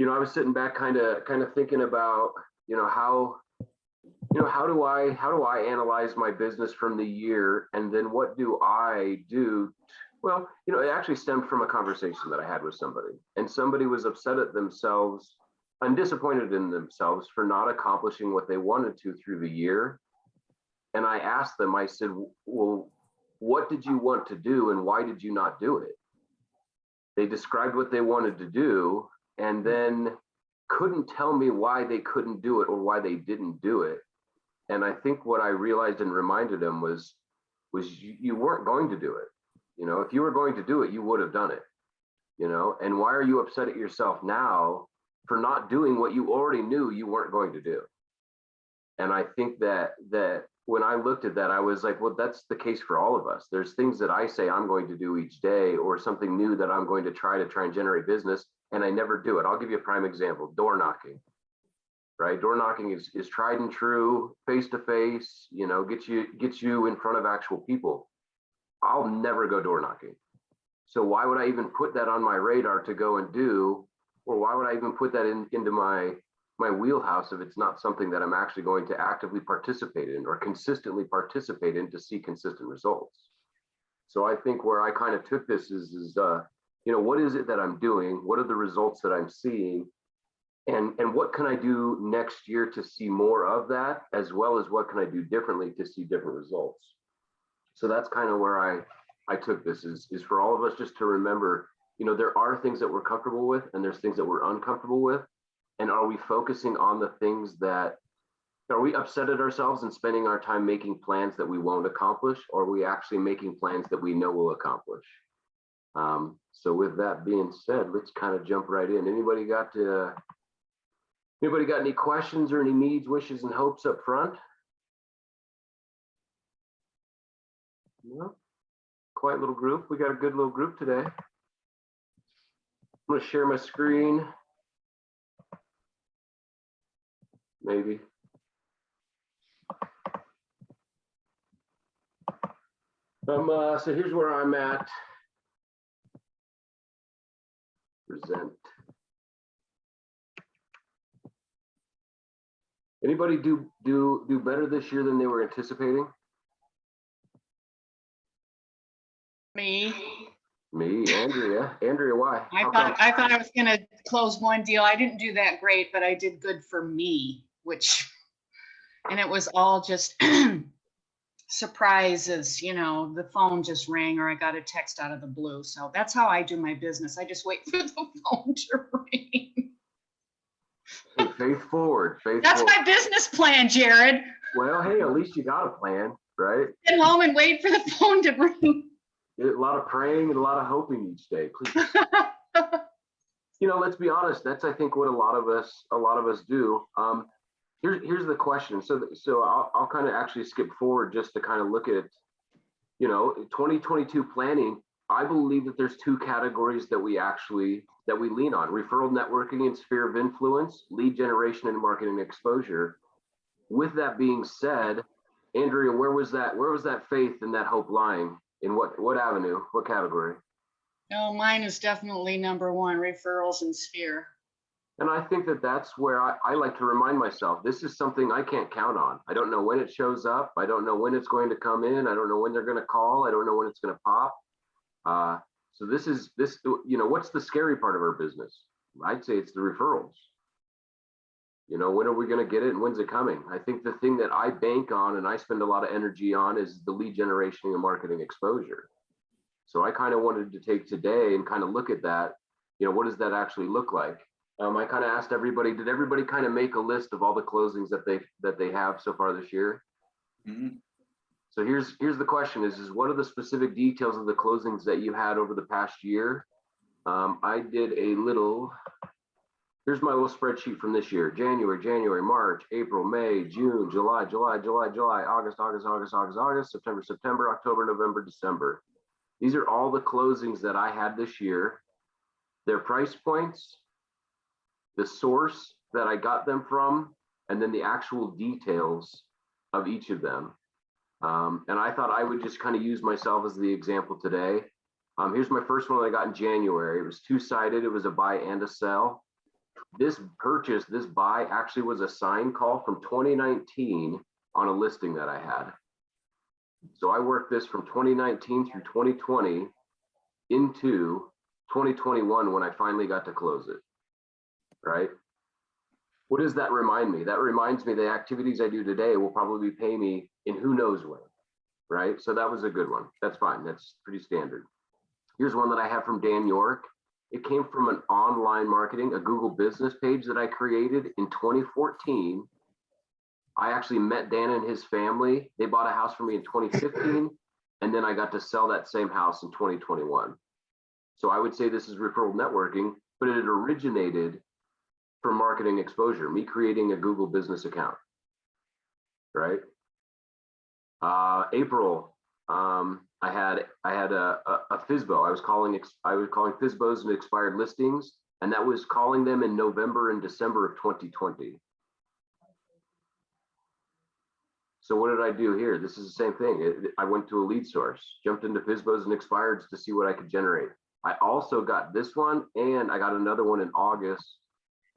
I was sitting back kind of thinking about, how do I analyze my business from the year, and then what do I do? Well, it actually stemmed from a conversation that I had with somebody, and somebody was upset at themselves and disappointed in themselves for not accomplishing what they wanted to through the year. And I asked them, I said, well, what did you want to do and why did you not do it? They described what they wanted to do and then couldn't tell me why they couldn't do it or why they didn't do it. And I think what I realized and reminded them was you weren't going to do it. If you were going to do it, you would have done it. And why are you upset at yourself now for not doing what you already knew you weren't going to do? And I think that when I looked at that, I was like, well, that's the case for all of us. There's things that I say I'm going to do each day, or something new that I'm going to try and generate business, and I never do it. I'll give you a prime example: door knocking. Right? Door knocking is tried and true, face to face. Gets you in front of actual people. I'll never go door knocking. So why would I even put that on my radar to go and do, or why would I even put that into my wheelhouse if it's not something that I'm actually going to actively participate in or consistently participate in to see consistent results? So I think where I kind of took this is what is it that I'm doing? What are the results that I'm seeing? And what can I do next year to see more of that, as well as what can I do differently to see different results? So that's kind of where I took this is for all of us just to remember, there are things that we're comfortable with and there's things that we're uncomfortable with. And are we focusing on the things that, are we upset at ourselves and spending our time making plans that we won't accomplish, or are we actually making plans that we know will accomplish? So with that being said, let's kind of jump right in. Anybody got any questions or any needs, wishes, and hopes up front? No? Quiet little group. We got a good little group today. I'm going to share my screen. Maybe. So here's where I'm at. Present. Anybody do better this year than they were anticipating? Me, Andrea. Andrea, why? I thought I was going to close one deal. I didn't do that great, but I did good for me, and it was all just surprises. The phone just rang or I got a text out of the blue. So that's how I do my business. I just wait for the phone to ring. Hey, faith forward. That's my business plan, Jared. Well, hey, at least you got a plan, right? Get home and wait for the phone to ring. A lot of praying and a lot of hoping each day, please. Let's be honest. That's, I think, what a lot of us do. Here's the question. So I'll kind of actually skip forward just to kind of look at, 2022 planning. I believe that there's two categories that we lean on: referral networking and sphere of influence, lead generation and marketing exposure. With that being said, Andrea, where was that faith and that hope lying? In what avenue, what category? Oh, mine is definitely number one, referrals and sphere. And I think that's where I like to remind myself, this is something I can't count on. I don't know when it shows up. I don't know when it's going to come in. I don't know when they're going to call. I don't know when it's going to pop. So this, what's the scary part of our business? I'd say it's the referrals. When are we going to get it and when's it coming? I think the thing that I bank on and I spend a lot of energy on is the lead generation and marketing exposure. So I kind of wanted to take today and kind of look at that. What does that actually look like? I kind of asked everybody, did everybody kind of make a list of all the closings that they have so far this year? Mm-hmm. So here's the question is what are the specific details of the closings that you had over the past year? I did here's my little spreadsheet from this year: January, March, April, May, June, July, August, September, October, November, December. These are all the closings that I had this year, their price points, the source that I got them from, and then the actual details of each of them. And I thought I would just kind of use myself as the example today. Here's my first one that I got in January. It was two-sided. It was a buy and a sell. This purchase, this buy actually was a sign call from 2019 on a listing that I had. So I worked this from 2019 through 2020 into 2021 when I finally got to close it, right? What does that remind me? That reminds me the activities I do today will probably pay me in who knows when, right? So that was a good one. That's fine. That's pretty standard. Here's one that I have from Dan York. It came from an online marketing, a Google business page that I created in 2014. I actually met Dan and his family. They bought a house for me in 2015, and then I got to sell that same house in 2021. So I would say this is referral networking, but it originated from marketing exposure, me creating a Google business account, right? April, I had a FSBO. I was calling FSBOs and expired listings, and that was calling them in November and December of 2020. So what did I do here? This is the same thing. I went to a lead source, jumped into FSBOs and expireds to see what I could generate. I also got this one, and I got another one in August.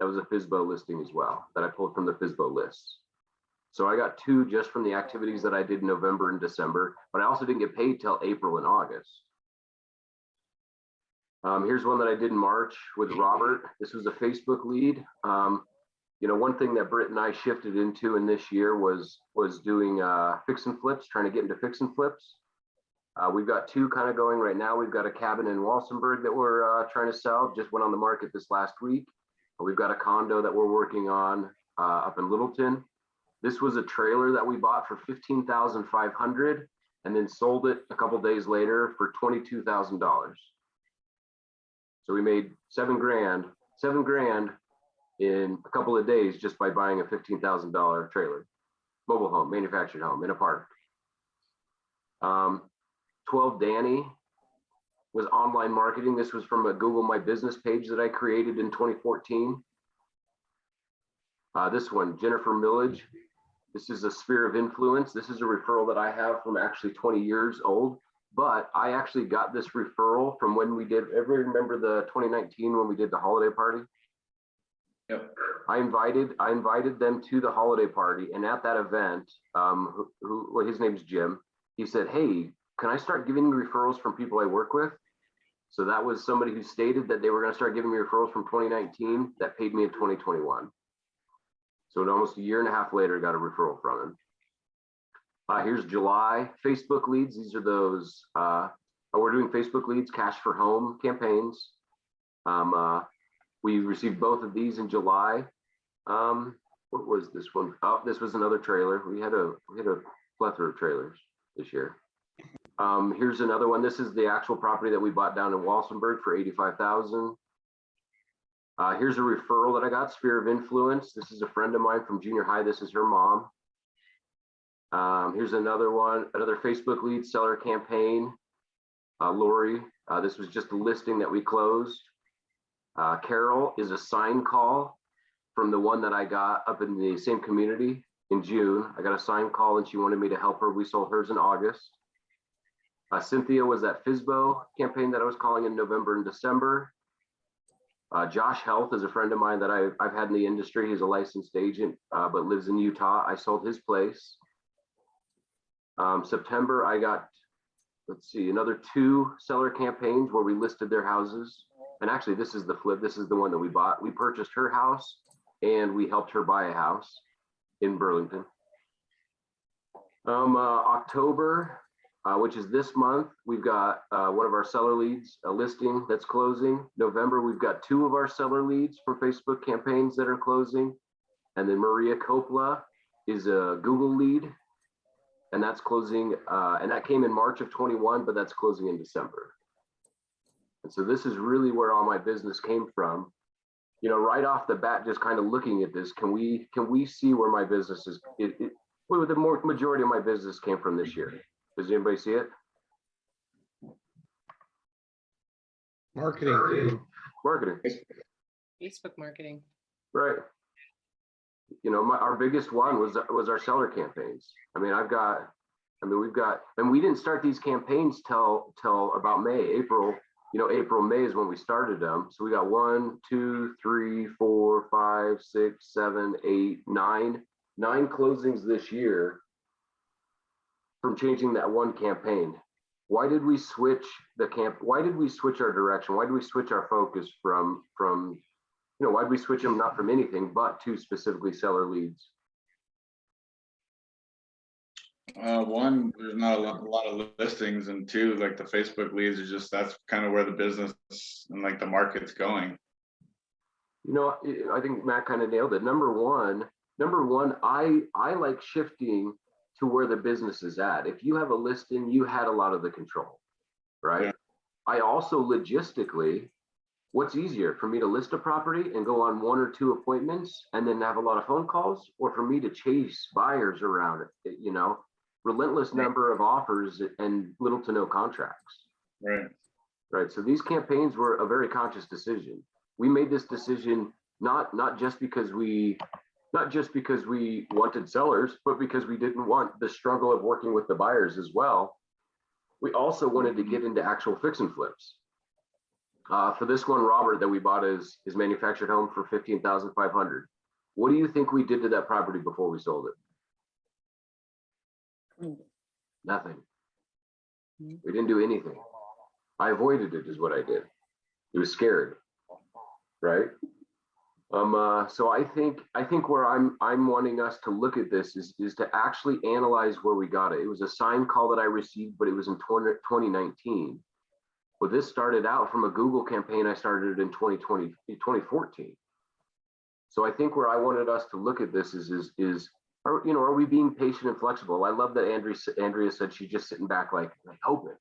That was a FSBO listing as well that I pulled from the FSBO lists. So I got two just from the activities that I did in November and December, but I also didn't get paid till April and August. Here's one that I did in March with Robert. This was a Facebook lead. You know, one thing that Britt and I shifted into in this year was doing fix and flips, trying to get into fix and flips. We've got two kind of going right now. We've got a cabin in Walsenburg that we're trying to sell, just went on the market this last week. We've got a condo that we're working on up in Littleton. This was a trailer that we bought for $15,500 and then sold it a couple days later for $22,000. So we made $7 grand in a couple of days just by buying a $15,000 trailer, mobile home, manufactured home in a park. 12 Danny was online marketing. This was from a Google My Business page that I created in 2014. This one, Jennifer Millage. This is a sphere of influence. This is a referral that I have from actually 20 years old, but I actually got this referral from when we did, everybody remember the 2019 when we did the holiday party? Yep. I invited them to the holiday party, and at that event, well, his name's Jim. He said, "Hey, can I start giving you referrals from people I work with?" So that was somebody who stated that they were going to start giving me referrals from 2019 that paid me in 2021. So almost a year and a half later, got a referral from him. Here's July Facebook leads. These are those. We're doing Facebook leads, cash for home campaigns. We received both of these in July. What was this one? Oh, this was another trailer. We had a plethora of trailers this year. Here's another one. This is the actual property that we bought down in Walsenburg for $85,000. Here's a referral that I got, Sphere of Influence. This is a friend of mine from junior high. This is her mom. Here's another one, another Facebook lead, seller campaign. Lori, this was just a listing that we closed. Carol is a sign call from the one that I got up in the same community in June. I got a sign call and she wanted me to help her. We sold hers in August. Cynthia was that FSBO campaign that I was calling in November and December. Josh Health is a friend of mine that I've had in the industry. He's a licensed agent, but lives in Utah. I sold his place. September, I got, let's see, another 2 seller campaigns where we listed their houses. And actually, this is the flip. This is the one that we bought. We purchased her house and we helped her buy a house in Burlington. October, which is this month, we've got one of our seller leads, a listing that's closing. November, we've got 2 of our seller leads from Facebook campaigns that are closing. And then Maria Coppola is a Google lead, and that's closing, and that came in March of 21, but that's closing in December. And so this is really where all my business came from. You know, right off the bat, just kind of looking at this, can we see where my business is? Well, the majority of my business came from this year. Does anybody see it? Marketing. Marketing. Facebook marketing. Right. You know, our biggest one was our seller campaigns. I mean, we've got, and we didn't start these campaigns till about April April, May is when we started them. So we got 1, 2, 3, 4, 5, 6, 7, 8, 9 closings this year from changing that one campaign. Why did we switch why did we switch our direction? Why did we switch our focus from why did we switch them not from anything but to specifically seller leads? One, there's not a lot of listings, and two, like the Facebook leads are just, that's kind of where the business and like the market's going. I think Matt kind of nailed it. Number one, I like shifting to where the business is at. If you have a listing, you had a lot of the control, right? Yeah. I also logistically, what's easier for me to list a property and go on 1 or 2 appointments and then have a lot of phone calls, or for me to chase buyers around it, relentless number of offers and little to no contracts. Right. So these campaigns were a very conscious decision. We made this decision not just because we wanted sellers, but because we didn't want the struggle of working with the buyers as well. We also wanted to get into actual fix and flips. For this one, Robert, that we bought his manufactured home for $15,500. What do you think we did to that property before we sold it? Nothing. We didn't do anything. I avoided it is what I did. It was scared, right? So I think where I'm wanting us to look at this is to actually analyze where we got it. It was a sign call that I received, but it was in 2019. But this started out from a Google campaign I started in 2014. So I think where I wanted us to look at this is are we being patient and flexible? I love that Andrea said she's just sitting back like hoping,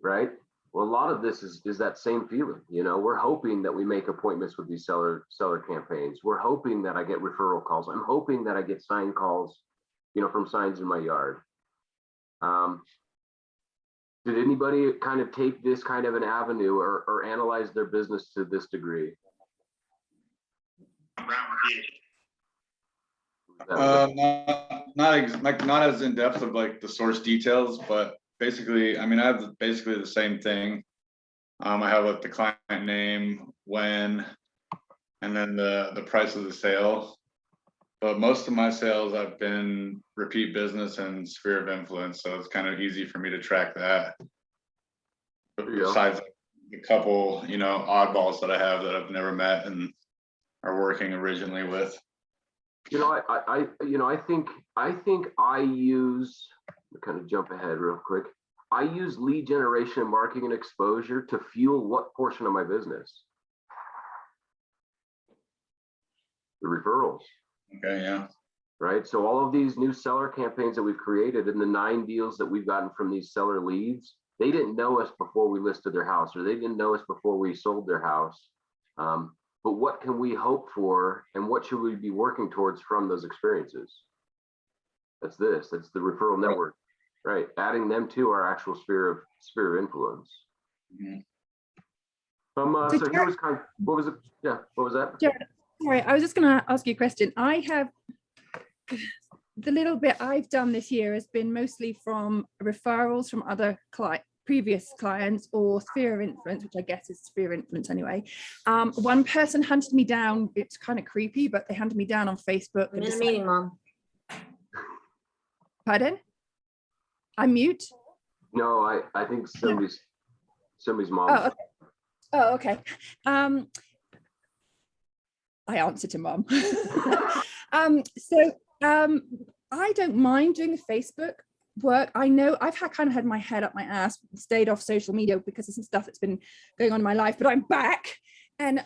right? Well, a lot of this is that same feeling. We're hoping that we make appointments with these seller campaigns. We're hoping that I get referral calls. I'm hoping that I get sign calls, from signs in my yard. Did anybody kind of take this kind of an avenue or analyze their business to this degree? Not as in depth of like the source details, but basically, I mean, I have basically the same thing. I have like the client name, when, and then the price of the sale. But most of my sales have been repeat business and sphere of influence, so it's kind of easy for me to track that. But besides the couple, oddballs that I have that I've never met and are working originally with. I think I use, kind of jump ahead real quick. I use lead generation, marketing, and exposure to fuel what portion of my business? The referrals. Okay, yeah. Right. So all of these new seller campaigns that we've created and the 9 deals that we've gotten from these seller leads, they didn't know us before we listed their house, or they didn't know us before we sold their house. But what can we hope for, and what should we be working towards from those experiences? That's the referral network, right? Adding them to our actual sphere of influence. Mm-hmm. So here was kind of, what was it? Yeah, what was that? Jared, sorry, I was just going to ask you a question. I have, the little bit I've done this year has been mostly from referrals from other previous clients or sphere of influence, which I guess is sphere of influence anyway. One person hunted me down. It's kind of creepy, but they hunted me down on Facebook. I'm in a meeting, Mom. Pardon? I'm mute? No, I think somebody's mom. Oh, okay. Oh, okay. I answered to Mom. I don't mind doing the Facebook work. I know I've kind of had my head up my ass, stayed off social media because of some stuff that's been going on in my life, but I'm back. And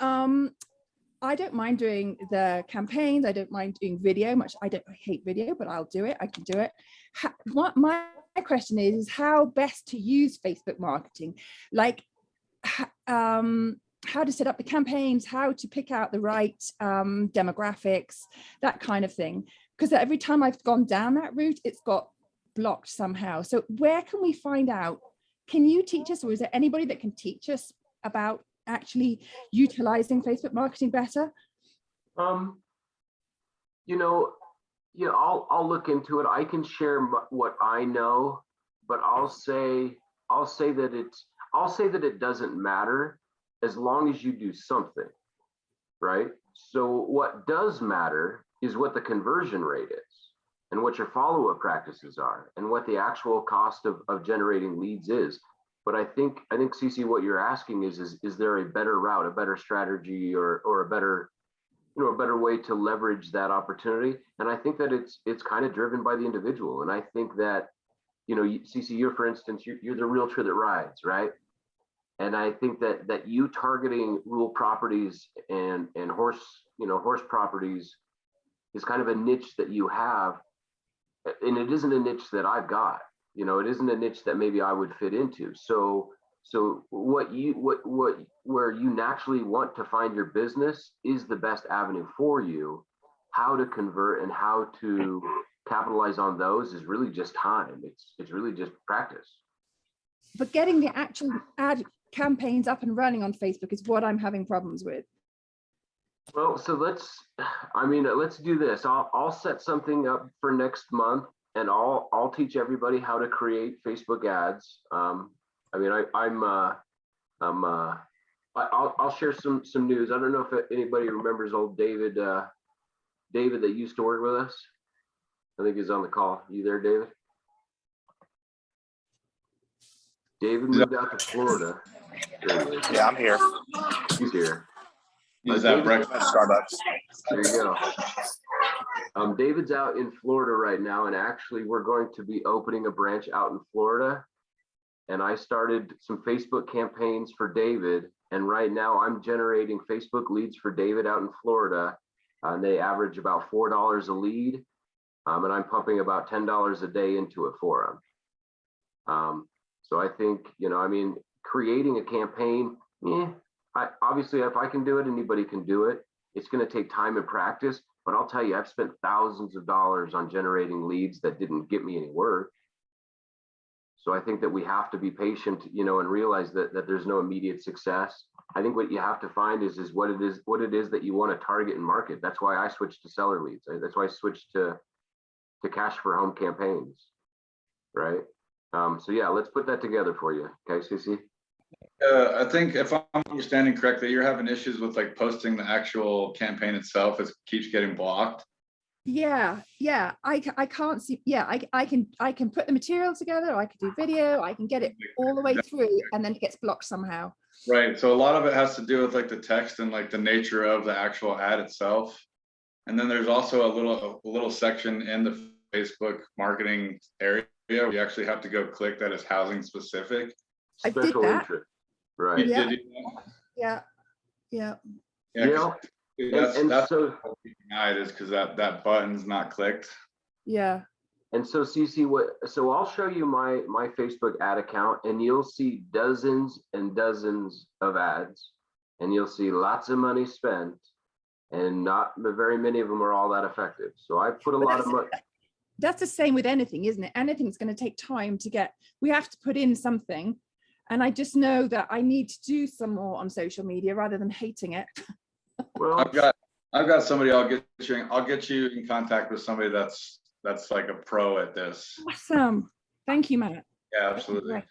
I don't mind doing the campaigns. I don't mind doing video much. I hate video, but I'll do it. I can do it. What my question is how best to use Facebook marketing, like how to set up the campaigns, how to pick out the right demographics, that kind of thing. Because every time I've gone down that route, it's got blocked somehow. So where can we find out? Can you teach us, or is there anybody that can teach us about actually utilizing Facebook marketing better? I'll look into it. I can share what I know, but I'll say that I'll say that it doesn't matter as long as you do something, right? So what does matter is what the conversion rate is and what your follow-up practices are and what the actual cost of generating leads is. But I think CC, what you're asking is there a better route, a better strategy, or a better, a better way to leverage that opportunity? And I think that it's kind of driven by the individual. And I think that, CC, you're, for instance, you're the realtor that rides, right? And I think that you targeting rural properties and horse properties is kind of a niche that you have, and it isn't a niche that I've got. It isn't a niche that maybe I would fit into. So where you naturally want to find your business is the best avenue for you. How to convert and how to capitalize on those is really just time. It's really just practice. But getting the actual ad campaigns up and running on Facebook is what I'm having problems with. Well, so let's do this. I'll set something up for next month, and I'll teach everybody how to create Facebook ads. I'll share some news. I don't know if anybody remembers old David that used to work with us. I think he's on the call. You there, David? David moved out to Florida. There he is. Yeah, I'm here. He's here. Use that breakfast. Starbucks. There you go. David's out in Florida right now, and actually we're going to be opening a branch out in Florida. And I started some Facebook campaigns for David, and right now I'm generating Facebook leads for David out in Florida, and they average about $4 a lead, and I'm pumping about $10 a day into it for them. So I think, creating a campaign, obviously, if I can do it, anybody can do it. It's going to take time and practice, but I'll tell you, I've spent thousands of dollars on generating leads that didn't get me any work. So I think that we have to be patient, and realize that there's no immediate success. I think what you have to find is what it is that you want to target and market. That's why I switched to seller leads. That's why I switched to cash for home campaigns, right? So yeah, let's put that together for you. Okay, CC? I think if I'm understanding correctly, you're having issues with like posting the actual campaign itself. It keeps getting blocked. Yeah, I can't see. Yeah, I can put the material together. I can do video. I can get it all the way through, and then it gets blocked somehow. Right. So a lot of it has to do with like the text and like the nature of the actual ad itself. And then there's also a little section in the Facebook marketing area where you actually have to go click that is housing specific. I did Special that. interest, right? You Yeah. did do that? Yeah. Yeah, You know, 'cause and that's so what it is, because that button's not clicked. Yeah. And so CC, so I'll show you my Facebook ad account, and you'll see dozens and dozens of ads, and you'll see lots of money spent, and not very many of them are all that effective. So I put a But lot of money. That's the same with anything, isn't it? Anything's going to take time to get. We have to put in something, and I just know that I need to do some more on social media rather than hating it. Well, I've got somebody. I'll get you in contact with somebody that's like a pro at this. Awesome. Thank you, Matt. Yeah, absolutely.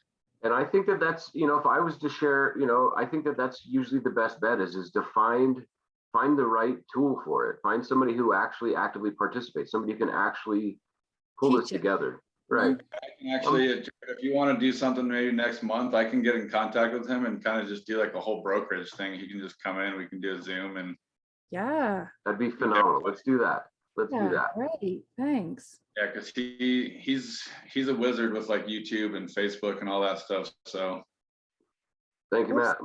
and I think that's, if I was to share, I think that's usually the best bet is to find the right tool for it. Find somebody who actually actively participates, somebody who can actually pull this Teach it. together. Right. I can actually, if you want to do something maybe next month, I can get in contact with him and kind of just do like a whole brokerage thing. He can just come in, we can do a Zoom, and Yeah. That'd be phenomenal. Let's do that. Let's do that. Great. Thanks. yeah, because he's a wizard with like YouTube and Facebook and all that stuff. So Thank you, Matt.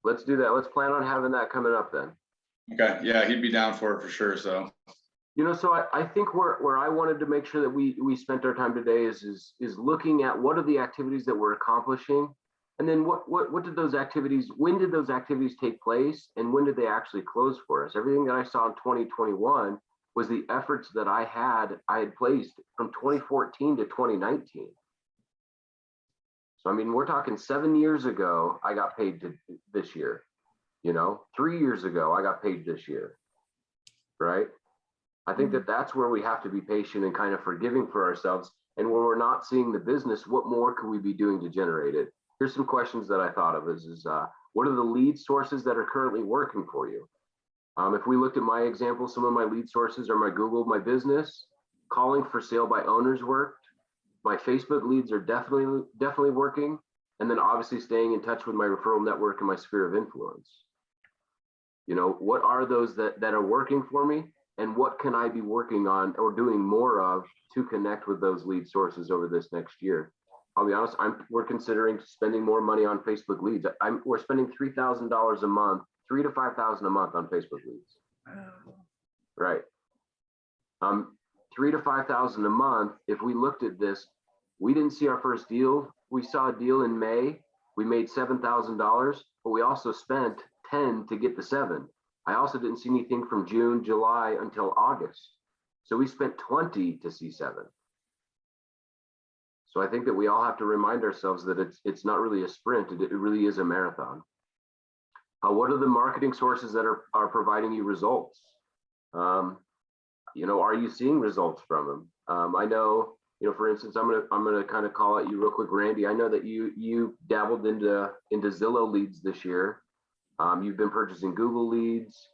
Let's do that. Let's plan on having that coming up then. okay, yeah, he'd be down for it for sure. So So I think where I wanted to make sure that we spent our time today is looking at what are the activities that we're accomplishing, and then what did those activities, when did those activities take place, and when did they actually close for us? Everything that I saw in 2021 was the efforts that I had placed from 2014 to 2019. So I mean, we're talking 7 years ago, I got paid this year. 3 years ago, I got paid this year, right? I think that's where we have to be patient and kind of forgiving for ourselves. And when we're not seeing the business, what more could we be doing to generate it? here's some questions that I thought of is what are the lead sources that are currently working for you? If we looked at my example, some of my lead sources are my Google My Business, calling for sale by owners worked. My Facebook leads are definitely working. And then obviously staying in touch with my referral network and my sphere of influence. You know, what are those that are working for me, and what can I be working on or doing more of to connect with those lead sources over this next year? I'll be honest, we're considering spending more money on Facebook leads. We're spending $3,000 a month, $3,000 to $5,000 a month on Facebook leads. Right. 3,000 to 5,000 a month. If we looked at this, we didn't see our first deal. We saw a deal in May. We made $7,000, but we also spent 10 to get the 7. I also didn't see anything from June, July until August. So we spent 20 to see 7. So I think that we all have to remind ourselves that it's not really a sprint. It really is a marathon. What are the marketing sources that are providing you results? You know, are you seeing results from them? I know, you know, for instance, I'm gonna kind of call out you real quick, Randy. I know that you dabbled into Zillow leads this year. You've been purchasing Google leads.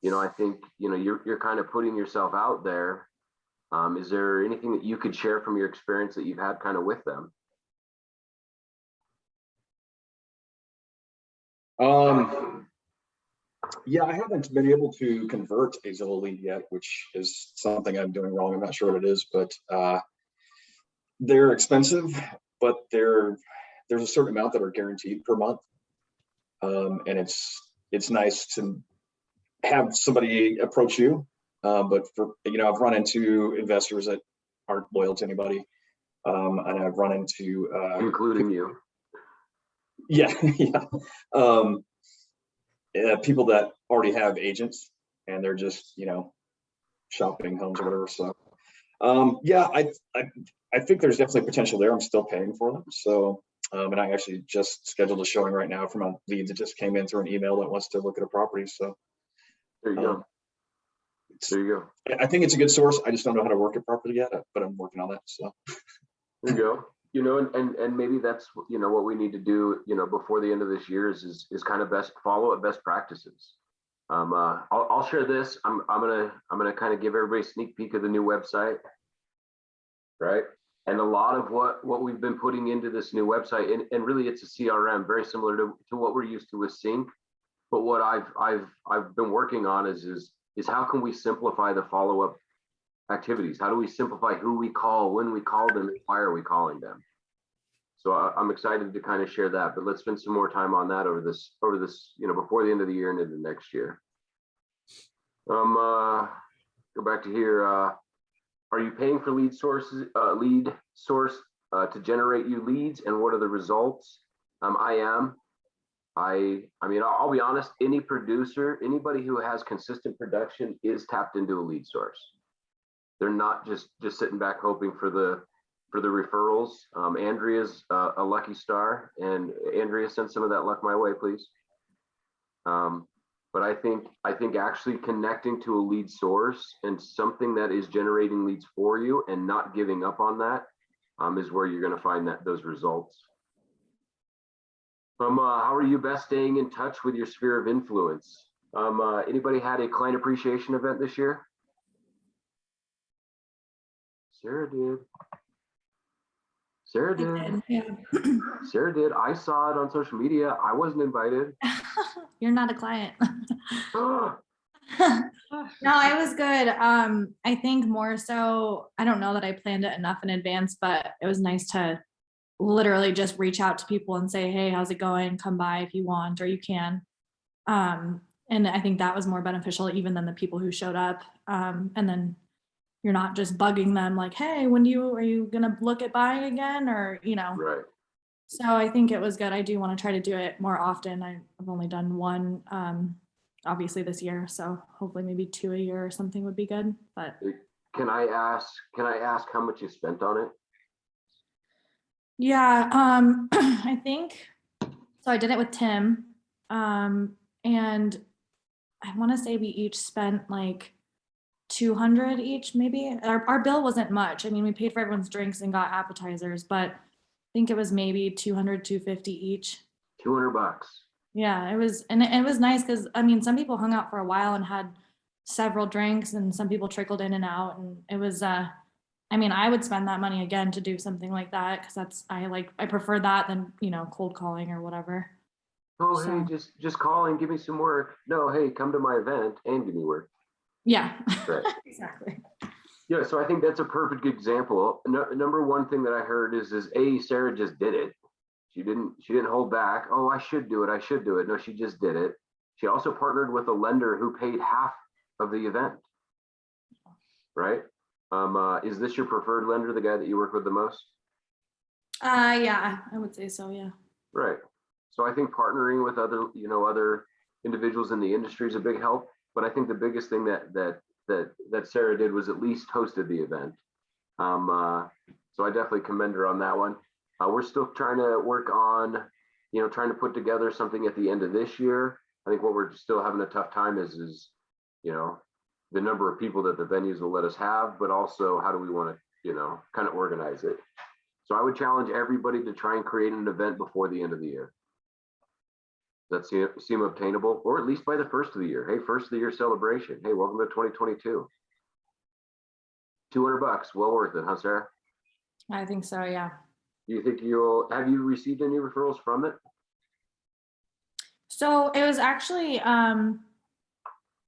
You know, I think, you know, you're kind of putting yourself out there. Is there anything that you could share from your experience that you've had kind of with them? Yeah, I haven't been able to convert a Zillow lead yet, which is something I'm doing wrong. I'm not sure what it is, but they're expensive, but there's a certain amount that are guaranteed per month. And it's nice to have somebody approach you. But for, you know, I've run into investors that aren't loyal to anybody. And I've run into Including you. yeah, yeah. People that already have agents and they're just, you know, shopping homes or whatever. So yeah, I think there's definitely potential there. I'm still paying for them. So and I actually just scheduled a showing right now from a lead that just came in through an email that wants to look at a property. So There you go. There you go. I think it's a good source. I just don't know how to work it properly yet, but I'm working on that. So There you go. You know, and maybe that's, you know, what we need to do, you know, before the end of this year is kind of follow best practices. I'll share this. I'm gonna kind of give everybody a sneak peek of the new website, right? And a lot of what we've been putting into this new website, and really it's a CRM, very similar to what we're used to with Sync. But what I've been working on is how can we simplify the follow-up activities? How do we simplify who we call, when we call them, and why are we calling them? So I'm excited to kind of share that, but let's spend some more time on that over this, you know, before the end of the year and into next year. Go back to here. Are you paying for lead source to generate you leads, and what are the results? I am. I mean, I'll be honest, any producer, anybody who has consistent production is tapped into a lead source. They're not just sitting back hoping for the referrals. Andrea's a lucky star, and Andrea, send some of that luck my way, please. But I think actually connecting to a lead source and something that is generating leads for you and not giving up on that is where you're going to find those results. How are you best staying in touch with your sphere of influence? Anybody had a client appreciation event this year? Sarah did. Sarah did. Yeah. Sarah did. I saw it on social media. I wasn't invited. You're not a client. Ah, No, it was good. I think more so, I don't know that I planned it enough in advance, but it was nice to literally just reach out to people and say, hey, how's it going? Come by if you want, or you can. And I think that was more beneficial even than the people who showed up. And then you're not just bugging them like, hey, are you gonna look at buying again? Or, you know. right. So I think it was good. I do want to try to do it more often. I've only done one, obviously this year. So hopefully maybe 2 a year or something would be good. But Can I ask how much you spent on it? yeah, I think, so I did it with Tim. And I want to say we each spent like 200 each, maybe. Our bill wasn't much. I mean, we paid for everyone's drinks and got appetizers, but think it was maybe 200, 250 each. $200. Yeah, it was, and it was nice because I mean, some people hung out for a while and had several drinks, and some people trickled in and out, and it was. I mean, I would spend that money again to do something like that because I prefer that than cold calling or whatever. Oh, So- hey, just call and give me some work. No, hey, come to my event and give me work. Yeah, Right. exactly. Yeah, so I think that's a perfect example. Number one thing that I heard is Sarah just did it. She didn't hold back. Oh, I should do it. No, she just did it. She also partnered with a lender who paid half of the event. Right? Is this your preferred lender, the guy that you work with the most? Yeah, I would say so. Yeah. Right. So I think partnering with other individuals in the industry is a big help. But I think the biggest thing that Sarah did was at least hosted the event. So I definitely commend her on that one. We're still trying to work on, trying to put together something at the end of this year. I think what we're still having a tough time is the number of people that the venues will let us have, but also how do we want to, kind of organize it. So I would challenge everybody to try and create an event before the end of the year. That seem obtainable, or at least by the first of the year. Hey, first of the year celebration. Hey, welcome to 2022. $200, well worth it, huh, Sarah? I think so. Yeah. Do you think have you received any referrals from it? So it was actually, I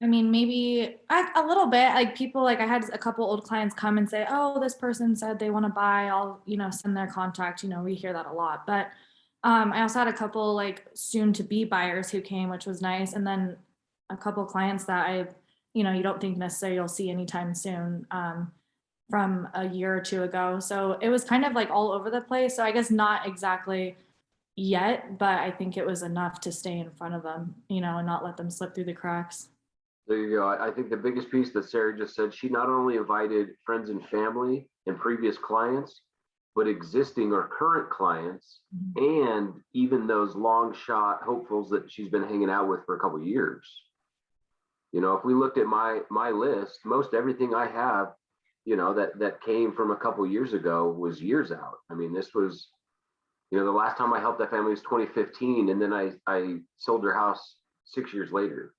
mean, maybe a little bit. Like people, like I had a couple old clients come and say, "Oh, this person said they want to buy. I'll, send their contact." We hear that a lot. But I also had a couple like soon-to-be buyers who came, which was nice, and then a couple clients that you don't think necessarily you'll see anytime soon. From a year or two ago. So it was kind of like all over the place. So I guess not exactly yet, but I think it was enough to stay in front of them, and not let them slip through the cracks. There you go. I think the biggest piece that Sarah just said, she not only invited friends and family and previous clients, but existing or current clients, and even those long shot hopefuls that she's been hanging out with for a couple of years. If we looked at my list, most everything I have, that came from a couple of years ago was years out. I mean, this was, the last time I helped that family was 2015, and then I sold their house 6 years later.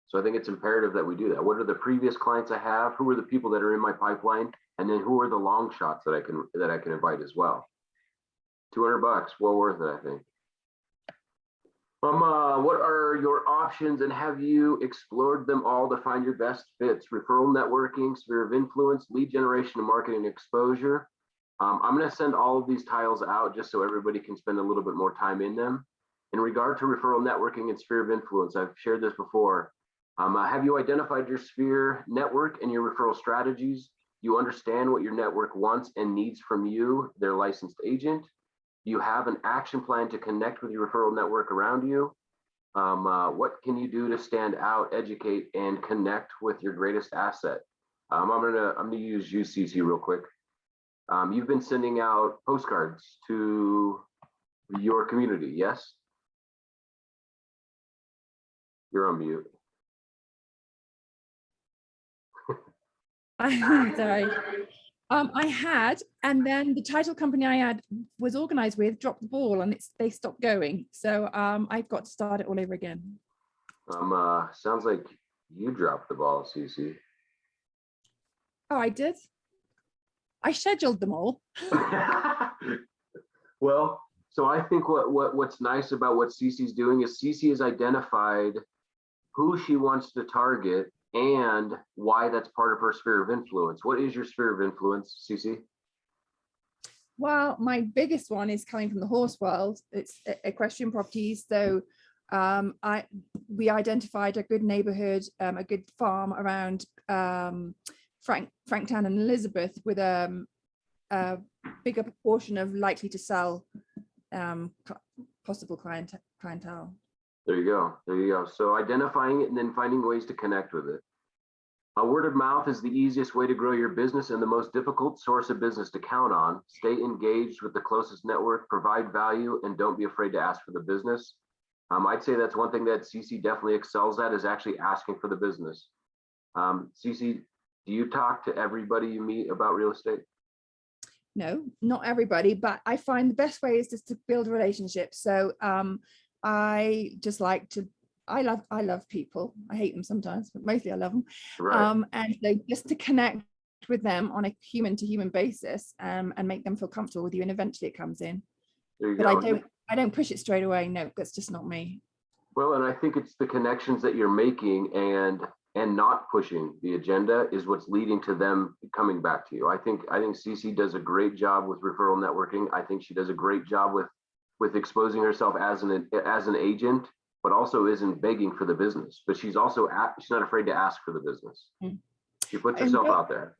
So I think it's imperative that we do that. What are the previous clients I have? Who are the people that are in my pipeline? And then who are the long shots that I can invite as well? $200, well worth it, I think. What are your options, and have you explored them all to find your best fits? Referral networking, sphere of influence, lead generation, and marketing exposure. I'm going to send all of these tiles out just so everybody can spend a little bit more time in them. In regard to referral networking and sphere of influence, I've shared this before. Have you identified your sphere network and your referral strategies? You understand what your network wants and needs from you, their licensed agent. You have an action plan to connect with your referral network around you. What can you do to stand out, educate, and connect with your greatest asset? I'm gonna use you, CC, real quick. You've been sending out postcards to your community, yes? You're on mute. Sorry. I had, and then the title company I was organized with dropped the ball, and they stopped going. So I've got to start it all over again. Sounds like you dropped the ball, CC. Oh, I did. I scheduled them all. Well, so I think what's nice about what CC's doing is CC has identified who she wants to target and why that's part of her sphere of influence. What is your sphere of influence, CC? Well, my biggest one is coming from the horse world. It's equestrian properties. So we identified a good neighborhood, a good farm around Franktown and Elizabeth with a bigger proportion of likely to sell possible clientele. There you go. There you go. So identifying it and then finding ways to connect with it. A word of mouth is the easiest way to grow your business and the most difficult source of business to count on. Stay engaged with the closest network, provide value, and don't be afraid to ask for the business. I'd say that's one thing that CC definitely excels at, is actually asking for the business. CC, do you talk to everybody you meet about real estate? No, not everybody, but I find the best way is just to build relationships. So I just like to, I love people. I hate them sometimes, but mostly I love them. Right. And so just to connect with them on a human to human basis, and make them feel comfortable with you, and eventually it comes in. There you But go. I don't push it straight away. No, that's just not me. Well, and I think it's the connections that you're making and not pushing the agenda is what's leading to them coming back to you. I think Cece does a great job with referral networking. I think she does a great job with exposing herself as an agent, but also isn't begging for the business. But she's also she's not afraid to ask for the business. Mm. She puts And herself out there.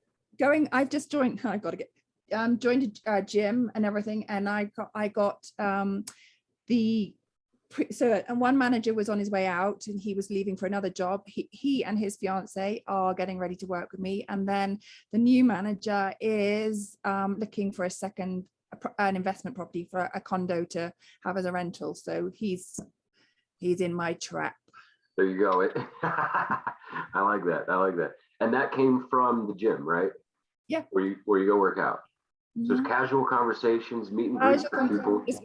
I've just joined. I've got to get joined a gym and everything, and I got and one manager was on his way out and he was leaving for another job. He and his fiance are getting ready to work with me, and then the new manager is looking for an investment property for a condo to have as a rental. So he's in my trap. There you go. I like that. I like that. And that came from the gym, right? Yeah. Where you go work out. So it's Mhm. casual conversations, meet and greet with people. Just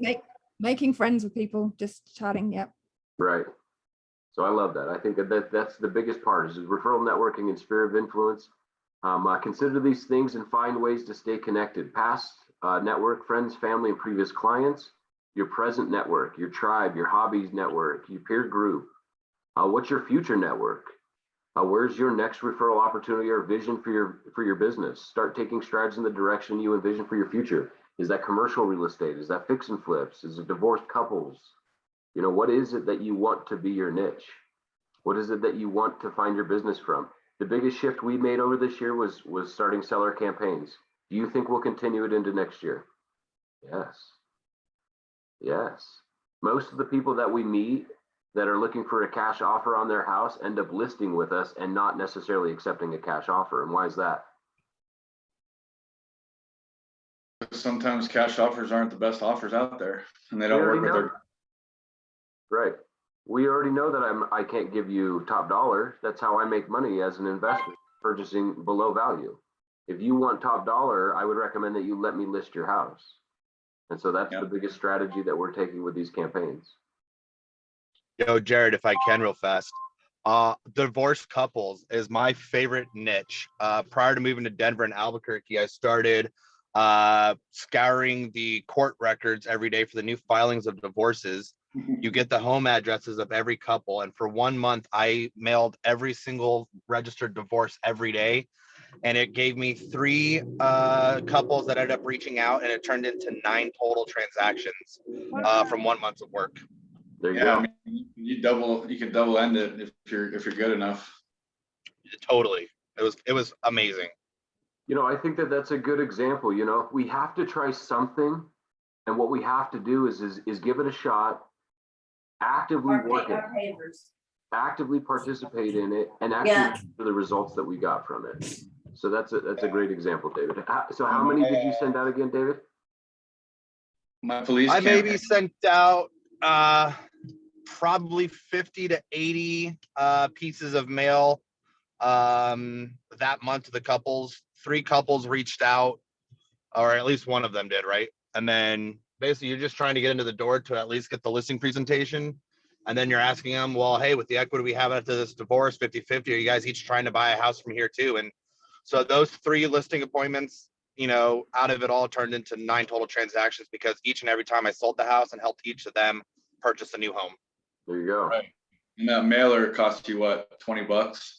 making friends with people, just chatting. Yep. Right. So I love that. I think that's the biggest part is referral networking and sphere of influence. Consider these things and find ways to stay connected. Past network, friends, family, and previous clients, your present network, your tribe, your hobbies network, your peer group. What's your future network? Where's your next referral opportunity or vision for your business? Start taking strides in the direction you envision for your future. Is that commercial real estate? Is that fix and flips? Is it divorced couples? You know, what is it that you want to be your niche? What is it that you want to find your business from? The biggest shift we made over this year was starting seller campaigns. Do you think we'll continue it into next year? Yes. Yes. Most of the people that we meet that are looking for a cash offer on their house end up listing with us and not necessarily accepting a cash offer. And why is that? Sometimes cash offers aren't the best offers out there, and they don't We work already with know. their. Right. We already know that I can't give you top dollar. That's how I make money as an investor, purchasing below value. If you want top dollar, I would recommend that you let me list your house. And so that's Yep. the biggest strategy that we're taking with these campaigns. Yo, Jared, if I can real fast. Divorced couples is my favorite niche. Prior to moving to Denver and Albuquerque, I started scouring the court records every day for the new filings of divorces. You get the home addresses of every couple. And for 1 month, I mailed every single registered divorce every day. And it gave me 3 couples that ended up reaching out, and it turned into 9 total transactions from 1 month of work. There you Yeah, go. I mean, you can double end it if you're good enough. Totally. It was amazing. You know, I think that that's a good example. You know, we have to try something, and what we have to do is give it a shot, actively work it, actively participate in it, and actually for the results that we got from it. So that's a great example, David. So how many did you send out again, David? My police. I maybe campaign. sent out probably 50 to 80 pieces of mail that month to the couples. 3 couples reached out, or at least one of them did, right? And then basically you're just trying to get into the door to at least get the listing presentation. And then you're asking them, well, hey, with the equity we have after this divorce, 50-50, are you guys each trying to buy a house from here too? And so those 3 listing appointments, you know, out of it all turned into 9 total transactions, because each and every time I sold the house and helped each of them purchase a new home. There you go. Right. And that mailer cost you what, $20?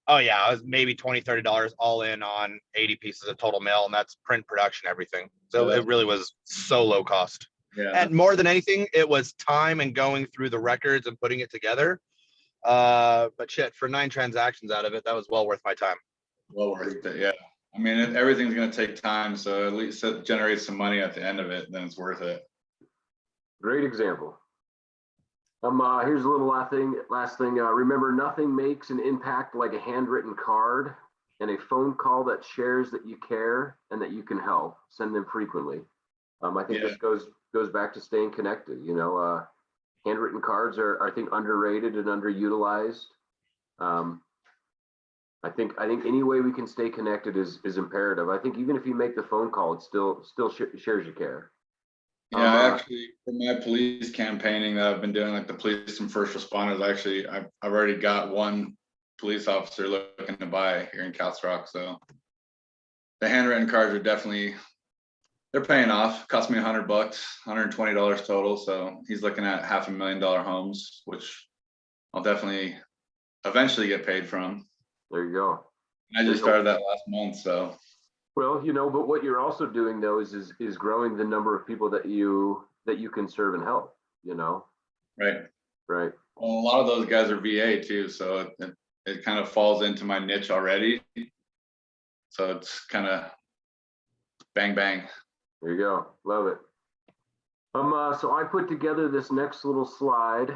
Oh yeah, it was maybe $20-$30 all in on 80 pieces of total mail, and that's print, production, everything. So Yeah. it really was so low cost. Yeah. And more than anything, it was time and going through the records and putting it together. But shit, for 9 transactions out of it, that was well worth my time. Well worth it. Yeah. I mean, everything's going to take time. So at least it generates some money at the end of it. Then it's worth it. Great example. Here's a little last thing. Remember, nothing makes an impact like a handwritten card and a phone call that shares that you care and that you can help. Send them frequently. I think this goes back to staying connected. You know, handwritten cards are, I think, underrated and underutilized. I think any way we can stay connected is imperative. I think even if you make the phone call, it still shares your care. Yeah, I actually, for my police campaigning that I've been doing, like the police and first responders, I've already got one police officer looking to buy here in Castle Rock, so. The handwritten cards are definitely, they're paying off. Cost me $100, $120 total, so he's looking at $500,000 homes, which I'll definitely eventually get paid from. There you go. I just started that last month, so. Well, but what you're also doing though is growing the number of people that you can serve and help, Right. Right. Well, a lot of those guys are VA too, so it kind of falls into my niche already. So it's kind of bang, bang. There you go. Love it. So I put together this next little slide.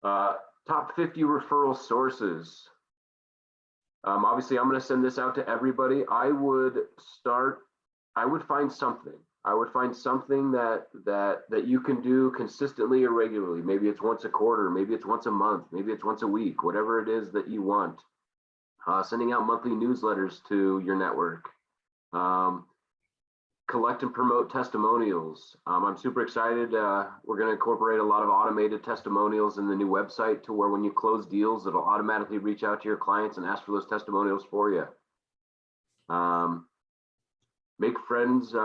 Top 50 referral sources. Obviously, I'm going to send this out to everybody. I would find something. I would find something that you can do consistently or regularly. Maybe it's once a quarter, maybe it's once a month, maybe it's once a week, whatever it is that you want. Sending out monthly newsletters to your network. Collect and promote testimonials. I'm super excited. We're going to incorporate a lot of automated testimonials in the new website to where when you close deals, it'll automatically reach out to your clients and ask for those testimonials for you. Make friends.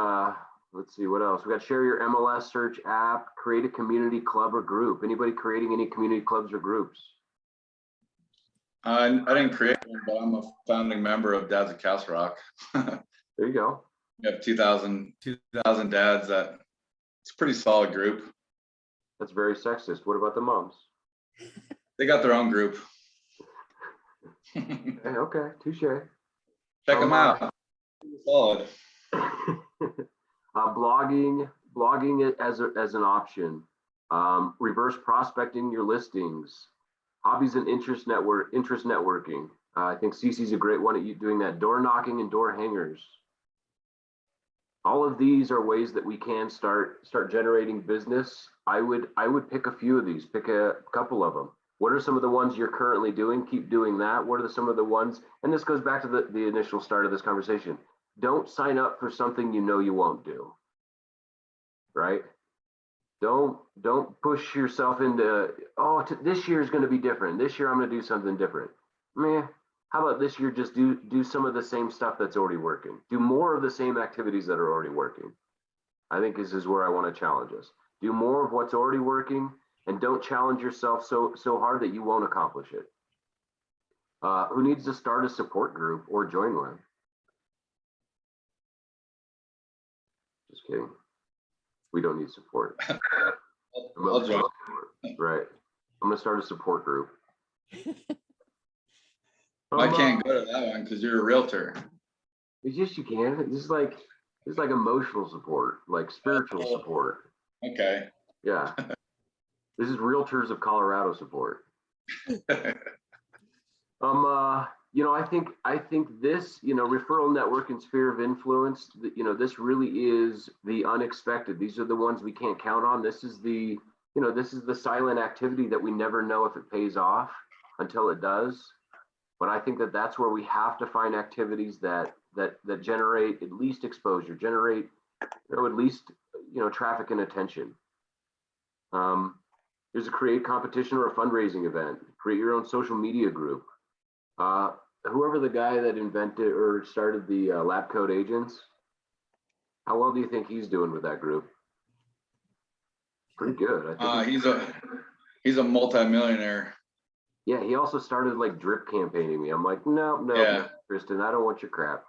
Let's see what else. We got share your MLS search app, create a community club or group. Anybody creating any community clubs or groups? I didn't create one, but I'm a founding member of Dads of Castle Rock. There you go. We have 2,000 dads. It's a pretty solid group. That's very sexist. What about the moms? They got their own group. Okay, touche. Check them out. Solid. Blogging it as an option. Reverse prospecting your listings. Hobbies and interest networking. I think Cece's a great one at you doing that. Door knocking and door hangers. All of these are ways that we can start generating business. I would pick a few of these, pick a couple of them. What are some of the ones you're currently doing? Keep doing that. What are some of the ones, and this goes back to the initial start of this conversation. Don't sign up for something you know you won't do, right? Don't push yourself into, this year is going to be different. This year I'm going to do something different. Meh. How about this year, just do some of the same stuff that's already working. Do more of the same activities that are already working. I think this is where I want to challenge us. Do more of what's already working and don't challenge yourself so hard that you won't accomplish it. Who needs to start a support group or join one? Just kidding. We don't need support. I'll join. Right. I'm going to start a support group. I can't go to that one because you're a realtor. It's just you can. It's like emotional support, like spiritual support. Okay. Yeah. This is Realtors of Colorado support. I think this, referral network and sphere of influence, this really is the unexpected. These are the ones we can't count on. This is the silent activity that we never know if it pays off until it does. But I think that's where we have to find activities that generate at least exposure, generate, at least, traffic and attention. There's a create competition or a fundraising event. Create your own social media group. Whoever the guy that invented or started the Lab Coat Agents, how well do you think he's doing with that group? Pretty good. I think he's a multi-millionaire. Yeah, he also started like drip campaigning me. I'm like, no, Yeah. Kristen, I don't want your crap.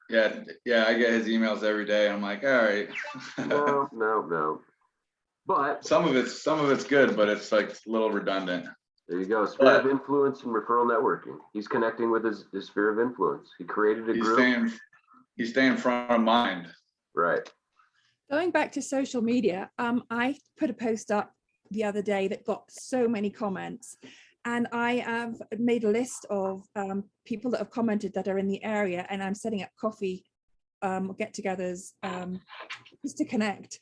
Yeah, I get his emails every day. I'm like, all right. No. But some of it's good, but it's like a little redundant. there you go. Sphere of influence and referral networking. He's connecting with his sphere of influence. He created a group. He's staying front of mind. Right. Going back to social media, I put a post up the other day that got so many comments. And I have made a list of people that have commented that are in the area, and I'm setting up coffee get-togethers just to connect.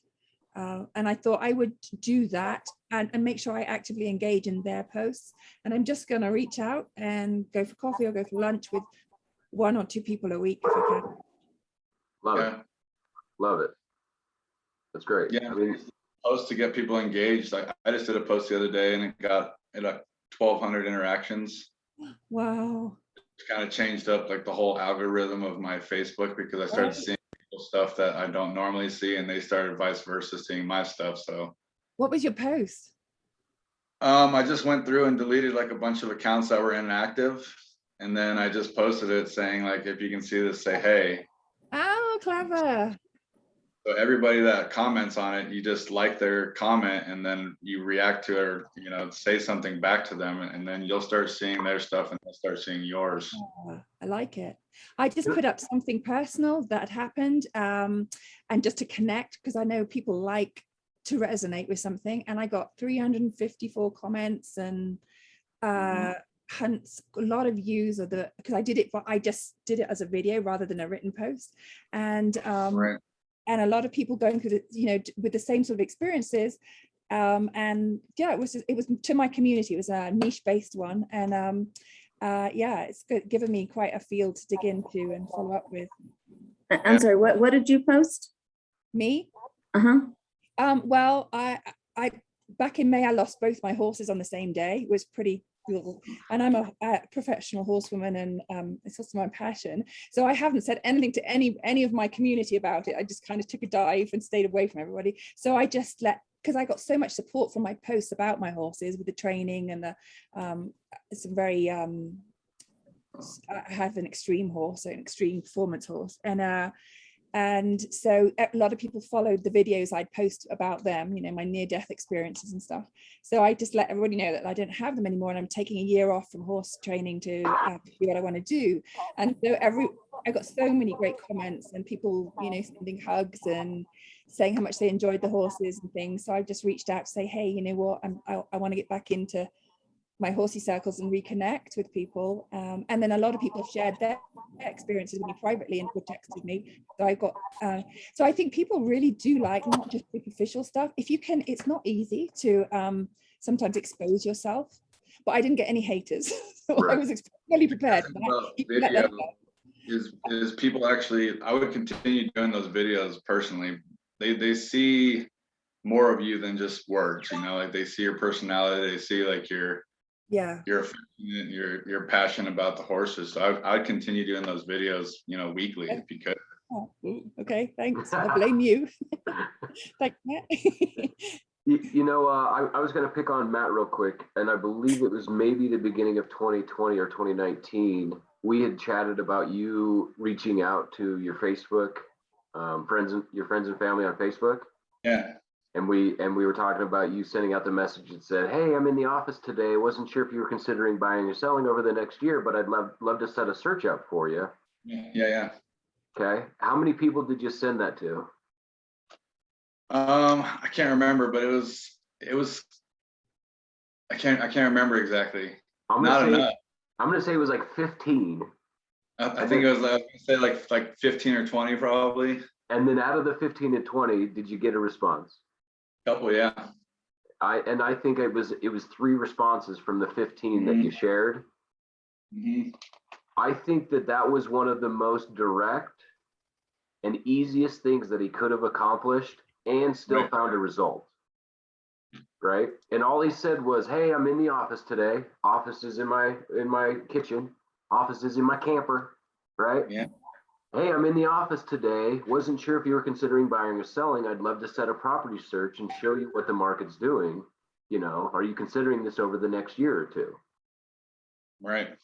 And I thought I would do that and make sure I actively engage in their posts. And I'm just going to reach out and go for coffee or go for lunch with 1 or 2 people a week if I can. Love it. Yeah, Love it. That's great. yeah. I mean, Post to get people engaged. Like I just did a post the other day and it got 1,200 interactions. Wow. Kind of changed up like the whole algorithm of my Facebook because I started Right. seeing people stuff that I don't normally see, and they started vice versa seeing my stuff. So What was your post? I just went through and deleted like a bunch of accounts that were inactive, and then I just posted it saying like, if you can see this, say hey. Oh, clever. So everybody that comments on it, you just like their comment and then you react to it, or say something back to them, and then you'll start seeing their stuff and they'll start seeing yours. I like it. I just put up something personal that happened, and just to connect, because I know people like to resonate with something, and I got 354 comments and a lot of views of the, because I just did it as a video rather than a written post, and Right. and a lot of people going through the, with the same sort of experiences. And yeah, it was to my community. It was a niche based one. And yeah, it's good, given me quite a field to dig into and follow up with. I'm sorry, what did you post? Me? Uh-huh. Well, I back in May, I lost both my horses on the same day. It was pretty cool. And I'm a professional horsewoman, and it's also my passion. So I haven't said anything to any of my community about it. I just kind of took a dive and stayed away from everybody. So I just because I got so much support from my posts about my horses with the training and the some very I have an extreme horse, an extreme performance horse, and so a lot of people followed the videos I'd post about them, my near-death experiences and stuff. So I just let everybody know that I don't have them anymore, and I'm taking a year off from horse training to do what I want to do. And so I got so many great comments and people, sending hugs and saying how much they enjoyed the horses and things. So I just reached out to say, hey, you know what, I want to get back into my horsey circles and reconnect with people. And then a lot of people shared their experiences with me privately and texted me. So I got, so I think people really do like not just superficial stuff. If you can, it's not easy to sometimes expose yourself, but I didn't get any haters. So I was fully prepared. Video is people actually, I would continue doing those videos personally. They see more of you than just words, like they see your personality, they see like you're affectionate, you're passionate about the horses. So I'd continue doing those videos, weekly if you could. Oh, okay, thanks. I blame you. Thank you. I was going to pick on Matt real quick, and I believe it was maybe the beginning of 2020 or 2019. We had chatted about you reaching out to your Facebook your friends and family on Facebook. Yeah. And we were talking about you sending out the message that said, hey, I'm in the office today. I wasn't sure if you were considering buying or selling over the next year, but I'd love to set a search up for you. Yeah. Okay. How many people did you send that to? I can't remember, but it was I can't remember exactly. Not enough. I'm gonna say it was like 15. I think it was, I was gonna say like 15 or 20 probably. And then out of the 15 and 20, did you get a response? Couple, yeah. I think it was 3 responses from the 15 that you shared. I think that was one of the most direct and easiest things that he could have accomplished and still found a result. Right? And all he said was, hey, I'm in the office today. Office is in my kitchen. Office is in my camper. Right? Yeah. Hey, I'm in the office today. Wasn't sure if you were considering buying or selling. I'd love to set a property search and show you what the market's doing. Are you considering this over the next year or two? Right.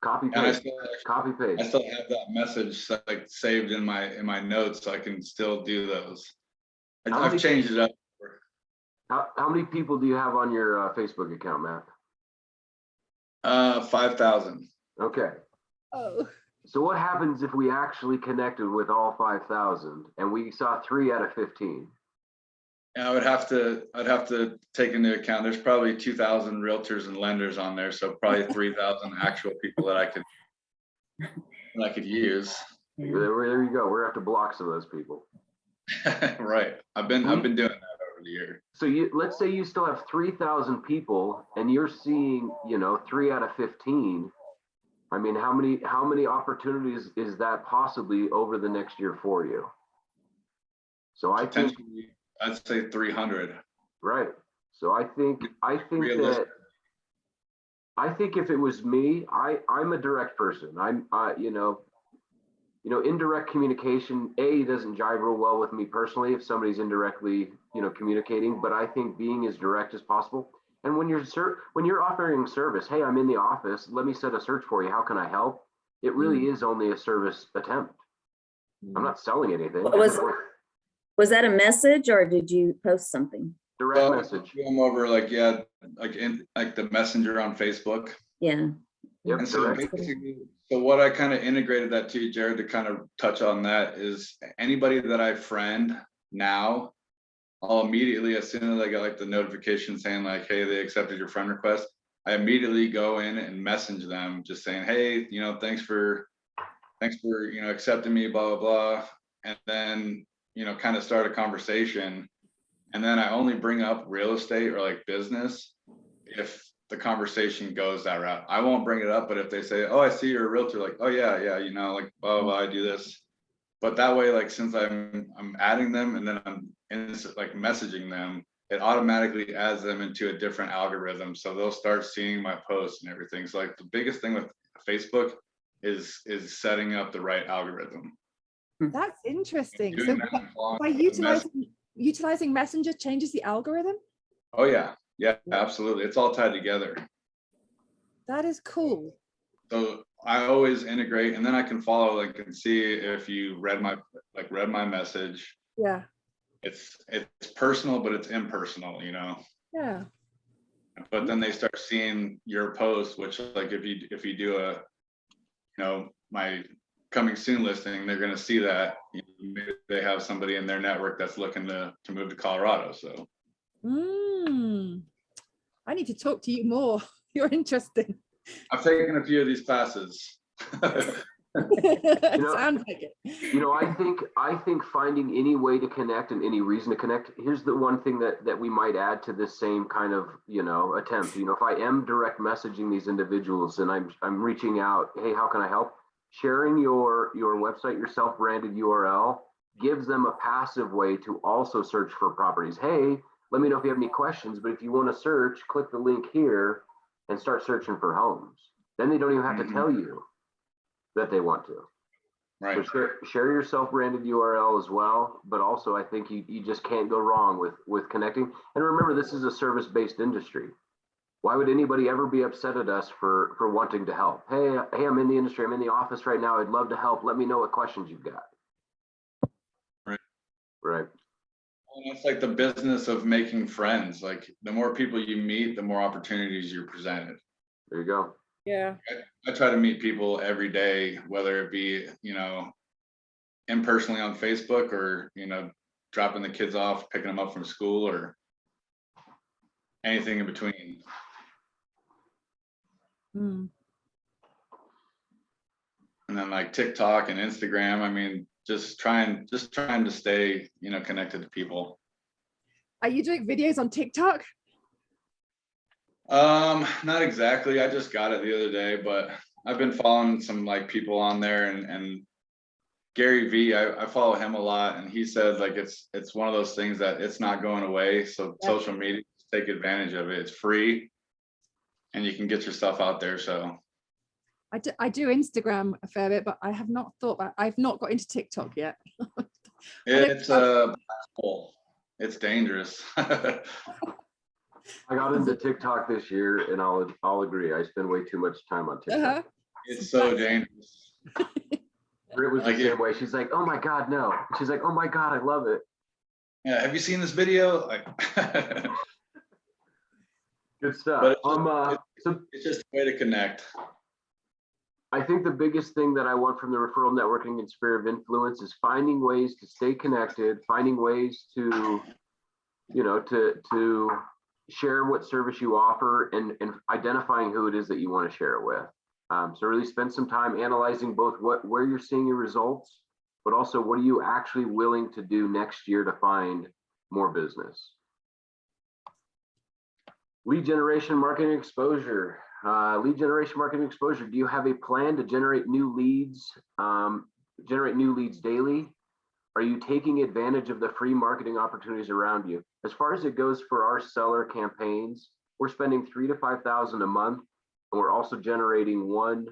Copy paste. Copy paste. I still have that message like saved in my notes, so I can still do those. I've changed it up. How many people do you have on your Facebook account, Matt? 5,000. Okay. Oh. So what happens if we actually connected with all 5,000 and we saw 3 out of 15? Yeah, I'd have to take into account there's probably 2,000 realtors and lenders on there, so probably 3,000 actual people that I could use. There you go. We're gonna have to block some of those people. Right. I've been doing that for the year. So let's say you still have 3,000 people and you're seeing, 3 out of 15. I mean, how many opportunities is that possibly over the next year for you? So I think, Potentially, I'd say 300. right. So I think Realistic. that, I think if it was me, I'm a direct person. Indirect communication, doesn't jive real well with me personally if somebody's indirectly, communicating, but I think being as direct as possible. And when you're offering service, hey, I'm in the office, let me set a search for you. How can I help? It really is only a service attempt. I'm not selling anything. Was that a message or did you post something? Direct Well, message. do them over like the messenger on Facebook. Yeah. Yep, And so direct. basically, so what I kind of integrated that to, Jared, to kind of touch on that is anybody that I friend now, I'll immediately, as soon as I get like the notification saying like, hey, they accepted your friend request, I immediately go in and message them just saying, hey, thanks for, accepting me, blah, blah, blah. And then, kind of start a conversation. And then I only bring up real estate or like business if the conversation goes that route. I won't bring it up, but if they say, oh, I see you're a realtor, like, oh yeah, like blah, blah, blah, I do this. But that way, like, since I'm adding them and then I'm like messaging them, it automatically adds them into a different algorithm. So they'll start seeing my posts and everything. So like the biggest thing with Facebook is setting up the right algorithm. That's interesting. So Doing that and following by the utilizing Messenger changes the algorithm? Oh yeah, absolutely. It's all tied together. That is cool. So I always integrate, and then I can follow, like, and see if you read my message. Yeah. It's personal, but it's impersonal, Yeah. But then they start seeing your post, which like if you do a, my coming soon listing, they're going to see that maybe they have somebody in their network that's looking to move to Colorado. So I need to talk to you more. You're interesting. I've taken a few of these classes. Sounds like it. I think finding any way to connect and any reason to connect. Here's the one thing that we might add to this same kind of attempt. If I am direct messaging these individuals and I'm reaching out, hey, how can I help? Sharing your website, your self-branded URL gives them a passive way to also search for properties. Hey, let me know if you have any questions. But if you want to search, click the link here and start searching for homes. Then they don't even have to tell you that they want to. Right. So share your self-branded URL as well, but also I think you just can't go wrong with connecting. And remember, this is a service-based industry. Why would anybody ever be upset at us for wanting to help? Hey, I'm in the industry. I'm in the office right now. I'd love to help. Let me know what questions you've got. Right. And it's like the business of making friends. Like the more people you meet, the more opportunities you're presented. There you go. Yeah. I try to meet people every day, whether it be, impersonally on Facebook or, dropping the kids off, picking them up from school or anything in between. Mm. And then like TikTok and Instagram, I mean, just trying to stay, connected to people. Are you doing videos on TikTok? Not exactly. I just got it the other day, but I've been following some like people on there and Gary Vee, I follow him a lot, and he says like it's one of those things that it's not going away. So Yeah. social media, take advantage of it. It's free and you can get your stuff out there. So I do Instagram a fair bit, but I have not thought about, I've not got into TikTok yet. it's it's dangerous. I got into TikTok this year, and I'll agree. I spend way too much time on TikTok. Uh-huh. It's so dangerous. It was the same way. She's like, "Oh my God, no!" She's like, "Oh my God, I love it." Yeah, have you seen this video? Like, Good stuff. But So it's just a way to connect. I think the biggest thing that I want from the referral networking and sphere of influence is finding ways to stay connected, finding ways to, to share what service you offer and identifying who it is that you want to share it with. So really spend some time analyzing both where you're seeing your results, but also what are you actually willing to do next year to find more business. Lead generation, marketing exposure. Lead generation, marketing exposure. Do you have a plan to generate new leads? Generate new leads daily? Are you taking advantage of the free marketing opportunities around you? As far as it goes for our seller campaigns, we're spending $3,000 to $5,000 a month, and we're also generating one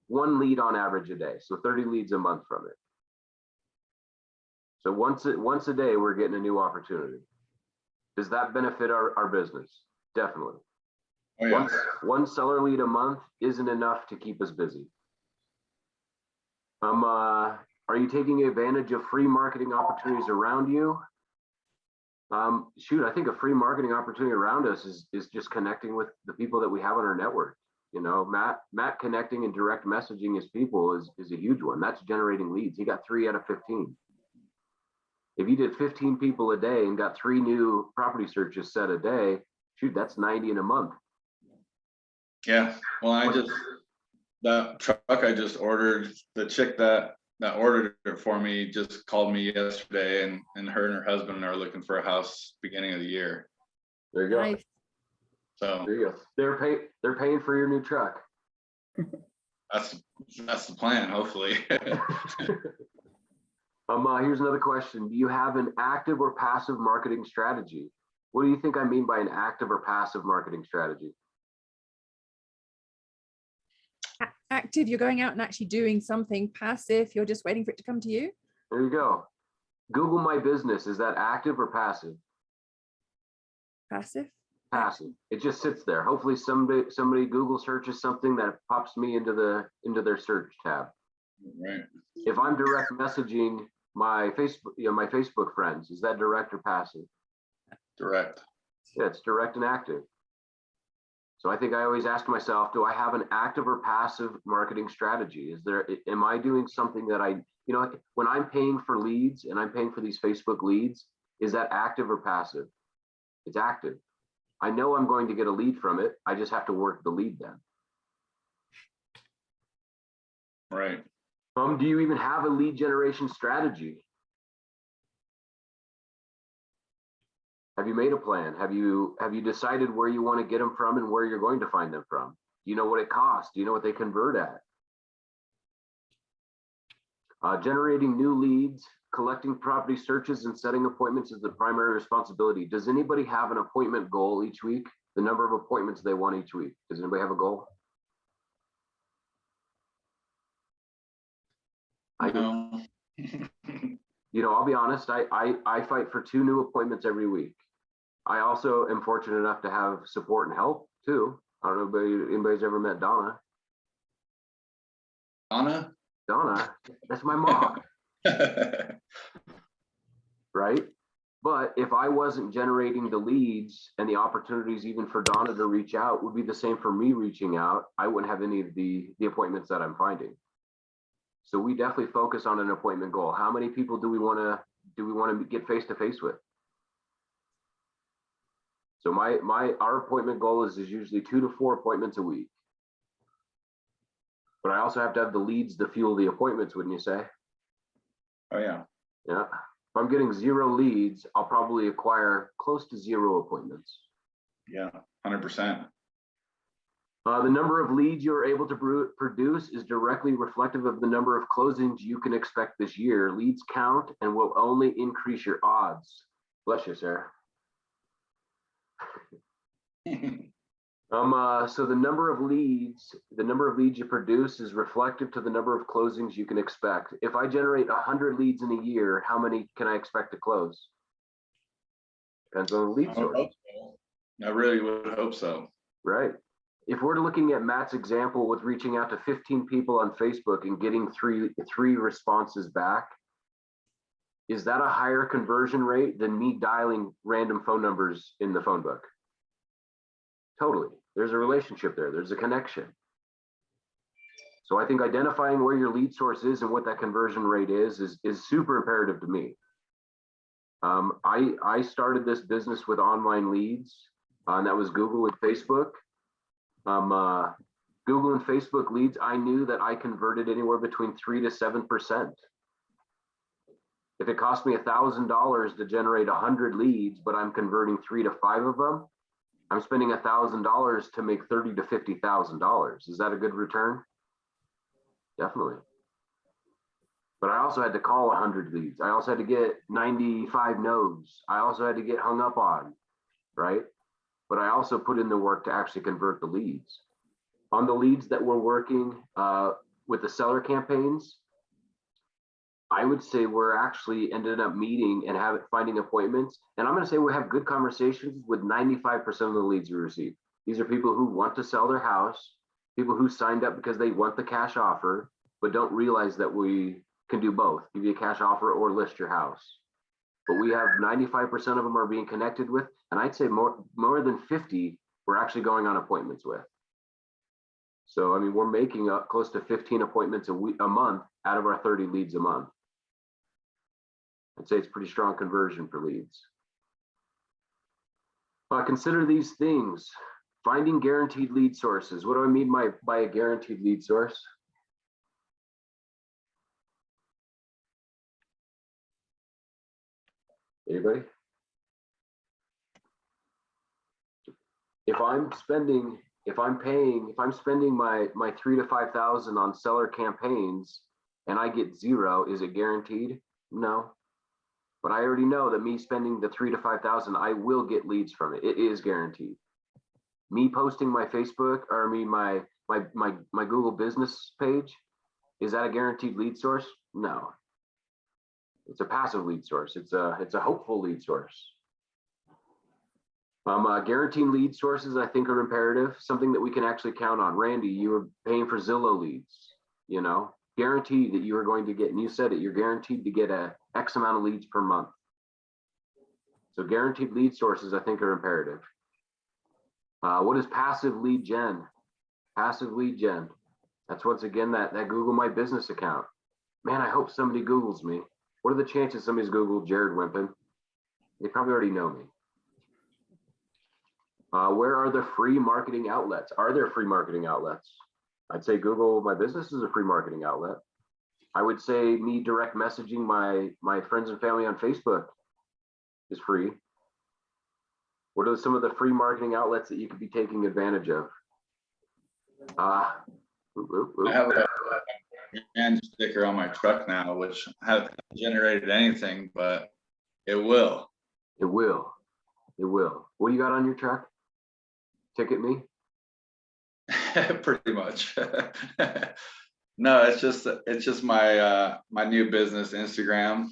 lead on average a day, so 30 leads a month from it. So once a day, we're getting a new opportunity. Does that benefit our business? Definitely. Oh, yeah. One seller lead a month isn't enough to keep us busy. Are you taking advantage of free marketing opportunities around you? Shoot, I think a free marketing opportunity around us is just connecting with the people that we have on our network. You know, Matt connecting and direct messaging his people is a huge one. That's generating leads. He got 3 out of 15. If you did 15 people a day and got 3 new property searches set a day, shoot, that's 90 in a month. Yeah, well, that truck I just ordered, the chick that ordered it for me just called me yesterday, and her and her husband are looking for a house beginning of the year. There you go. Nice. So There you go. They're paying for your new truck. that's the plan, hopefully. Here's another question. Do you have an active or passive marketing strategy? What do you think I mean by an active or passive marketing strategy? Active, you're going out and actually doing something. Passive, you're just waiting for it to come to you. There you go. Google My Business. Is that active or passive? Passive. Passive. It just sits there. Hopefully somebody Google searches something that pops me into their search tab. Right. If I'm direct messaging my Facebook friends, is that direct or passive? Direct. Yeah, it's direct and active. So I think I always ask myself, do I have an active or passive marketing strategy? Am I doing something that when I'm paying for leads and I'm paying for these Facebook leads, is that active or passive? It's active. I know I'm going to get a lead from it. I just have to work the lead then. Right. Do you even have a lead generation strategy? Have you made a plan? Have you decided where you want to get them from and where you're going to find them from? Do you know what it costs? Do you know what they convert at? Generating new leads, collecting property searches, and setting appointments is the primary responsibility. Does anybody have an appointment goal each week? The number of appointments they want each week. Does anybody have a goal? I do. No. I'll be honest, I fight for 2 new appointments every week. I also am fortunate enough to have support and help too. I don't know if anybody's ever met Donna. Donna, that's my mom, right? But if I wasn't generating the leads and the opportunities even for Donna to reach out would be the same for me reaching out, I wouldn't have any of the appointments that I'm finding. So we definitely focus on an appointment goal. How many people do we want to get face to face with? So our appointment goal is usually 2 to 4 appointments a week. But I also have to have the leads to fuel the appointments, wouldn't you say? Oh yeah. Yeah. If I'm getting 0 leads, I'll probably acquire close to 0 appointments. Yeah, 100%. The number of leads you're able to produce is directly reflective of the number of closings you can expect this year. Leads count and will only increase your odds. Bless you, Sarah. So the number of leads you produce is reflective to the number of closings you can expect. If I generate 100 leads in a year, how many can I expect to close? Depends on the lead source. I really would hope so. Right. If we're looking at Matt's example with reaching out to 15 people on Facebook and getting three responses back, is that a higher conversion rate than me dialing random phone numbers in the phone book? Totally. There's a relationship there. There's a connection. So I think identifying where your lead source is and what that conversion rate is super imperative to me. I started this business with online leads, and that was Google and Facebook. Google and Facebook leads, I knew that I converted anywhere between 3 to 7%. If it cost me $1,000 to generate 100 leads, but I'm converting 3 to 5 of them, I'm spending $1,000 to make $30,000 to $50,000. Is that a good return? Definitely. But I also had to call 100 leads. I also had to get 95 no's. I also had to get hung up on, right? But I also put in the work to actually convert the leads. On the leads that we're working with the seller campaigns, I would say we're actually ended up meeting and finding appointments. And I'm going to say we have good conversations with 95% of the leads we receive. These are people who want to sell their house, people who signed up because they want the cash offer, but don't realize that we can do both, give you a cash offer or list your house. But we have 95% of them are being connected with, and I'd say more than 50 we're actually going on appointments with. So, I mean, we're making up close to 15 appointments a month out of our 30 leads a month. I'd say it's pretty strong conversion for leads. Consider these things. Finding guaranteed lead sources. What do I mean by a guaranteed lead source? Anybody? If I'm spending my 3,000 to 5,000 on seller campaigns and I get 0, is it guaranteed? No. But I already know that me spending the 3,000 to 5,000, I will get leads from it. It is guaranteed. Me posting my Facebook or my Google business page, is that a guaranteed lead source? No. It's a passive lead source. It's a hopeful lead source. Guaranteeing lead sources, I think, are imperative. Something that we can actually count on. Randy, you were paying for Zillow leads. You know, guaranteed that you are going to get, and you said it, you're guaranteed to get a X amount of leads per month. So guaranteed lead sources, I think, are imperative. What is passive lead gen? Passive lead gen. That's once again that Google My Business account. Man, I hope somebody Googles me. What are the chances somebody's Googled Jared Wimpin? They probably already know me. Where are the free marketing outlets? Are there free marketing outlets? I'd say Google My Business is a free marketing outlet. I would say me direct messaging my friends and family on Facebook is free. What are some of the free marketing outlets that you could be taking advantage of? I have a brand sticker on my truck now, which hasn't generated anything, but it will. It will. It will. What do you got on your truck? Ticket me? Pretty much. No, it's just my my new business Instagram,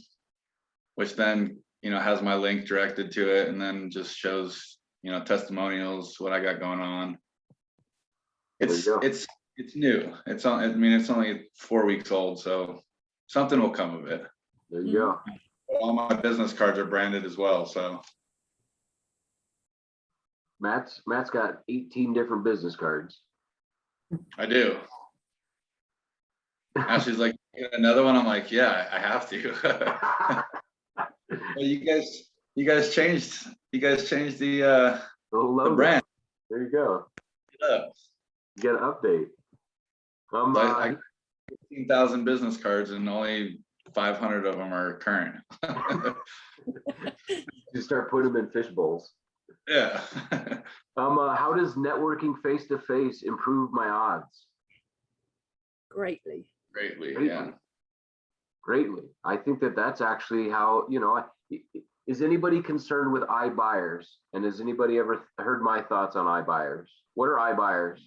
which then has my link directed to it, and then just shows testimonials, what I got going on. It's new. It's only 4 weeks old, so something will come of it. There you go. All my business cards are branded as well, so. Matt's got 18 different business cards. I do. Now she's like, "Get another one." I'm like, yeah, I have to. Well, you guys changed the brand. There you go. Yeah. You get an update. I got 15,000 business cards and only 500 of them are current. You start putting them in fish bowls. Yeah. How does networking face to face improve my odds? Greatly. Greatly, yeah. Greatly. I think that's actually how, is anybody concerned with iBuyers? And has anybody ever heard my thoughts on iBuyers? What are iBuyers?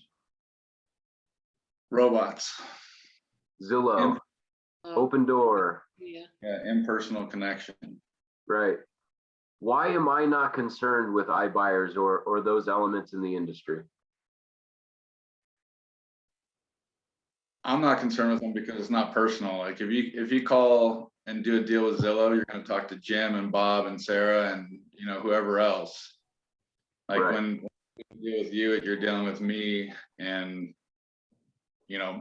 Robots. Zillow, Open Door. Yeah. Yeah, impersonal connection. Right. Why am I not concerned with iBuyers or those elements in the industry? I'm not concerned with them because it's not personal. Like if you call and do a deal with Zillow, you're going to talk to Jim and Bob and Sarah and whoever else. Like Right. when you deal with you, you're dealing with me and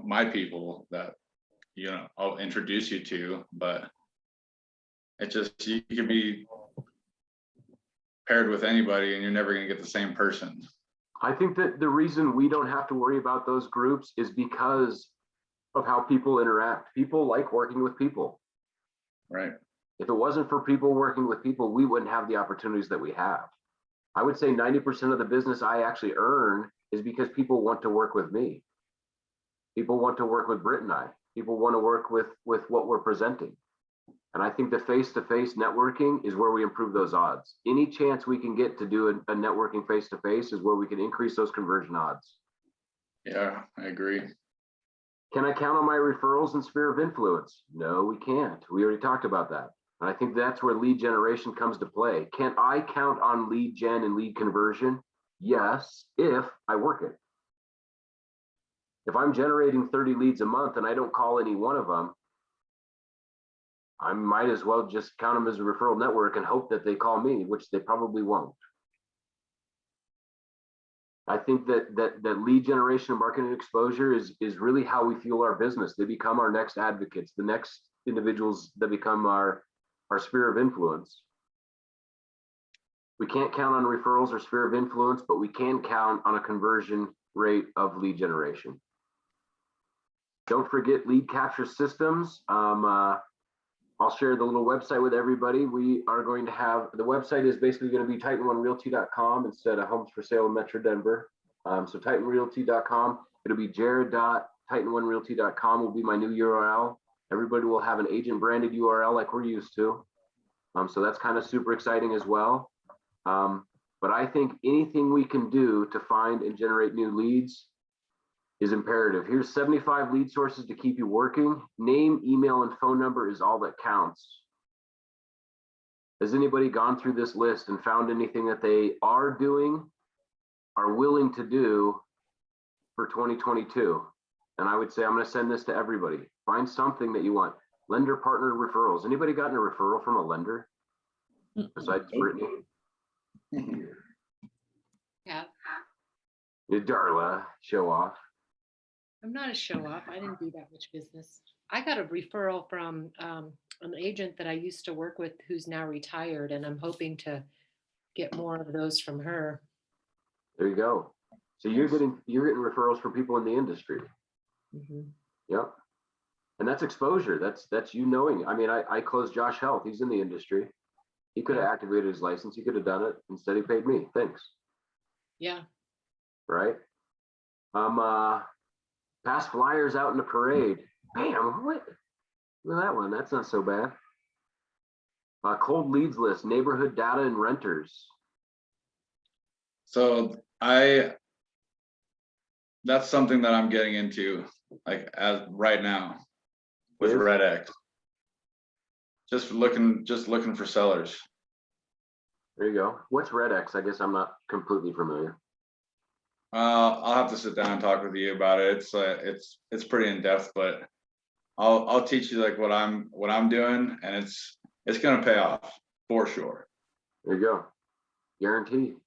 my people that I'll introduce you to, but it just you can be paired with anybody and you're never going to get the same person. I think that the reason we don't have to worry about those groups is because of how people interact. People like working with people. Right. If it wasn't for people working with people, we wouldn't have the opportunities that we have. I would say 90% of the business I actually earn is because people want to work with me. People want to work with Britt and I. People want to work with what we're presenting. And I think the face-to-face networking is where we improve those odds. Any chance we can get to do a networking face-to-face is where we can increase those conversion odds. Yeah, I agree. Can I count on my referrals and sphere of influence? No, we can't. We already talked about that. And I think that's where lead generation comes to play. Can I count on lead gen and lead conversion? Yes, if I work it. If I'm generating 30 leads a month and I don't call any one of them, I might as well just count them as a referral network and hope that they call me, which they probably won't. I think that lead generation and marketing exposure is really how we fuel our business. They become our next advocates, the next individuals that become our sphere of influence. We can't count on referrals or sphere of influence, but we can count on a conversion rate of lead generation. Don't forget lead capture systems. I'll share the little website with everybody. We are going to have, the website is basically going to be TitanOneRealty.com instead of Homes for Sale in Metro Denver. So TitanRealty.com. It'll be jared.TitanOneRealty.com will be my new URL. Everybody will have an agent branded URL like we're used to. So that's kind of super exciting as well. But I think anything we can do to find and generate new leads is imperative. Here's 75 lead sources to keep you working. Name, email, and phone number is all that counts. Has anybody gone through this list and found anything that they are doing, are willing to do for 2022? And I would say, I'm going to send this to everybody. Find something that you want. Lender partner referrals. Anybody gotten a referral from a lender besides Brittany? Yeah, Darla, show off. I'm not a show off. I didn't do that much business. I got a referral from an agent that I used to work with who's now retired, and I'm hoping to get more of those from her. There you go. So you're getting referrals from people in the industry. Mhm. Yep. And that's exposure. That's you knowing. I mean, I closed Josh Health. He's in the industry. He could have activated his license. He could have done it. Instead, he paid me. Thanks. Yeah. Right. Pass flyers out in the parade. Bam. What? Look at that one. That's not so bad. Cold leads list, neighborhood data and renters. So that's something that I'm getting into, like as right now with Yes. Red X. Just looking for sellers. There you go. What's Red X? I guess I'm not completely familiar. I'll have to sit down and talk with you about it. It's pretty in depth, but I'll teach you like what I'm doing, and it's gonna pay off for sure, There you go. Guaranteed.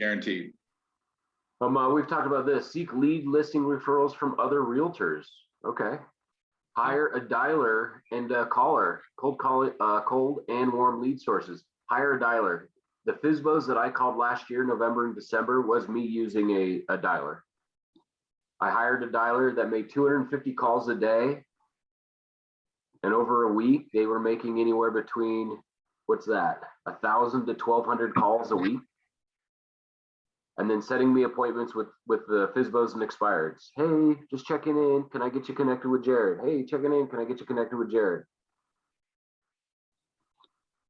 guaranteed. We've talked about this. Seek lead listing referrals from other realtors. Okay. Hire a dialer and a caller. Cold and warm lead sources. Hire a dialer. The FSBOs that I called last year, November and December, was me using a dialer. I hired a dialer that made 250 calls a day. And over a week, they were making anywhere between, what's that, 1,000 to 1,200 calls a week. And then setting me appointments with the FSBOs and expireds. Hey, just checking in. Can I get you connected with Jared? Hey, checking in. Can I get you connected with Jared?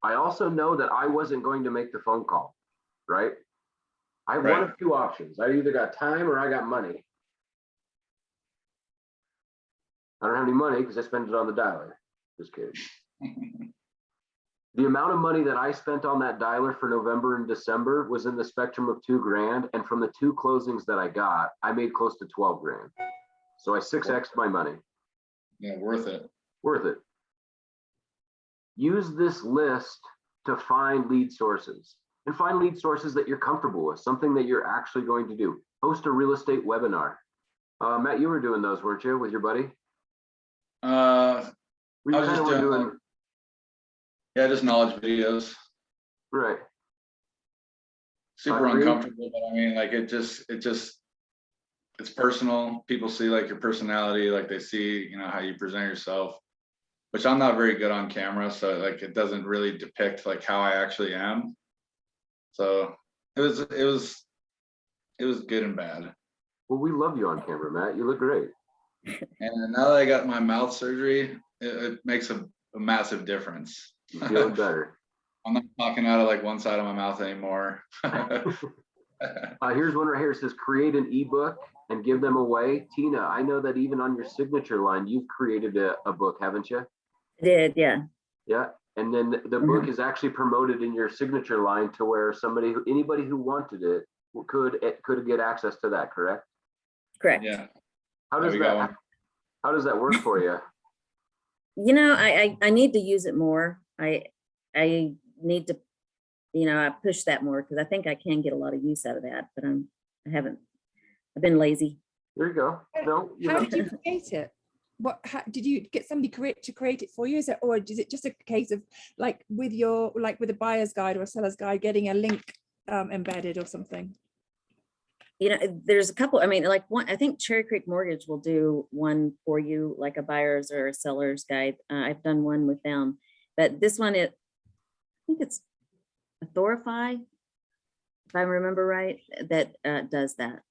I also know that I wasn't going to make the phone call, right? I have one of two options. I either got time or I got money. I don't have any money because I spent it on the dialer. Just kidding. The amount of money that I spent on that dialer for November and December was in the spectrum of $2,000. And from the 2 closings that I got, I made close to 12 grand. So I 6x'd my money. Yeah, worth it. Worth it. Use this list to find lead sources, and find lead sources that you're comfortable with, something that you're actually going to do. Host a real estate webinar. Matt, you were doing those, weren't you, with your buddy? I was just doing yeah, just knowledge videos. Right. Super uncomfortable, but I mean, like it's personal. People see like your personality, like they see, you know, how you present yourself, which I'm not very good on camera. So like, it doesn't really depict like how I actually am. So it was good and bad. Well, we love you on camera, Matt. You look great. And now that I got my mouth surgery, it makes a massive difference. You feeling better. I'm not talking out of like one side of my mouth anymore. Here's one right here. It says create an ebook and give them away. Tina, I know that even on your signature line, you've created a book, haven't you? Did, yeah. Yeah. And then the book is actually promoted in your signature line to where anybody who wanted it could get access to that, correct? Correct. Yeah. How does we got that one. how does that work for you? You know, I need to use it more. I need to, I push that more because I think I can get a lot of use out of that, but I've been lazy. There you go. No, How did you create it? Did you get somebody to create it for you? Or is it just a case of like with a buyer's guide or a seller's guide, getting a link embedded or something? There's a couple, like one, I think Cherry Creek Mortgage will do one for you, like a buyer's or a seller's guide. I've done one with them, but this one, I think it's Authorify, if I remember right, that does that.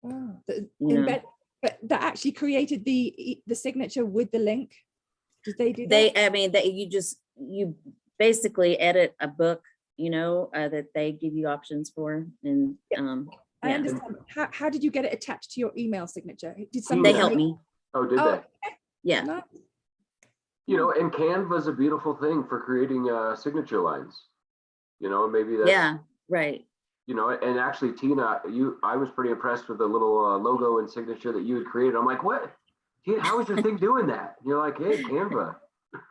Oh, but that actually created the signature with the link. Did they do that? You basically edit a book, that they give you options for, and I yeah. understand. How did you get it attached to your email signature? Did They somebody helped me. Oh, did Oh, they? Yeah. nice. And Canva is a beautiful thing for creating signature lines. Maybe that's Yeah, right. And actually, Tina, I was pretty impressed with the little logo and signature that you had created. I'm like, what? Tina, how is your thing doing that? You're like, hey, Canva.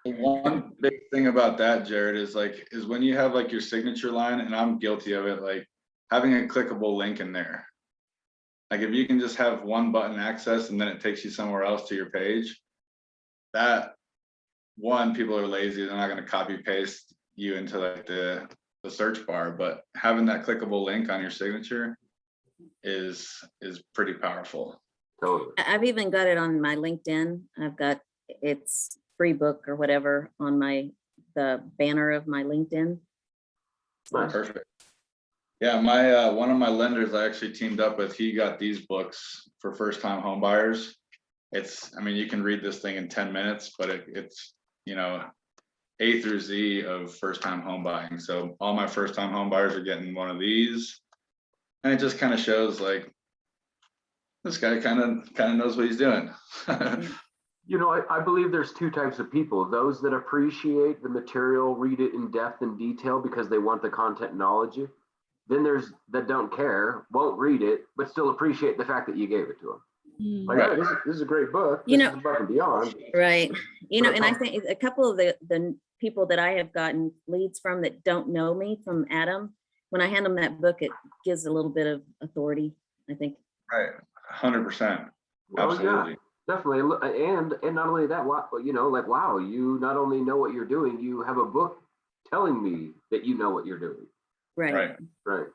One big thing about that, Jared, is when you have like your signature line, and I'm guilty of it, like having a clickable link in there. Like if you can just have one button access and then it takes you somewhere else to your page, that one, people are lazy, they're not going to copy paste you into like the search bar, but having that clickable link on your signature is pretty powerful. Totally. I've even got it on my LinkedIn. I've got it's free book or whatever on the banner of my LinkedIn. Nice. Perfect. Yeah, my one of my lenders I actually teamed up with, he got these books for first-time home buyers. You can read this thing in 10 minutes, but it's A through Z of first-time home buying. So all my first-time home buyers are getting one of these, and it just kind of shows like this guy kind of knows what he's doing. I believe there's two types of people: those that appreciate the material, read it in depth and detail because they want the content knowledge. Then there's that don't care, won't read it, but still appreciate the fact that you gave it to them. Like, hey, this is a great book. This is above and beyond. Right. And I think a couple of the people that I have gotten leads from that don't know me from Adam, when I hand them that book, it gives a little bit of authority, I think. Right. 100%. Absolutely. Yeah, definitely. And not only that, wow, you not only know what you're doing, you have a book telling me that you know what you're doing. Right. Right.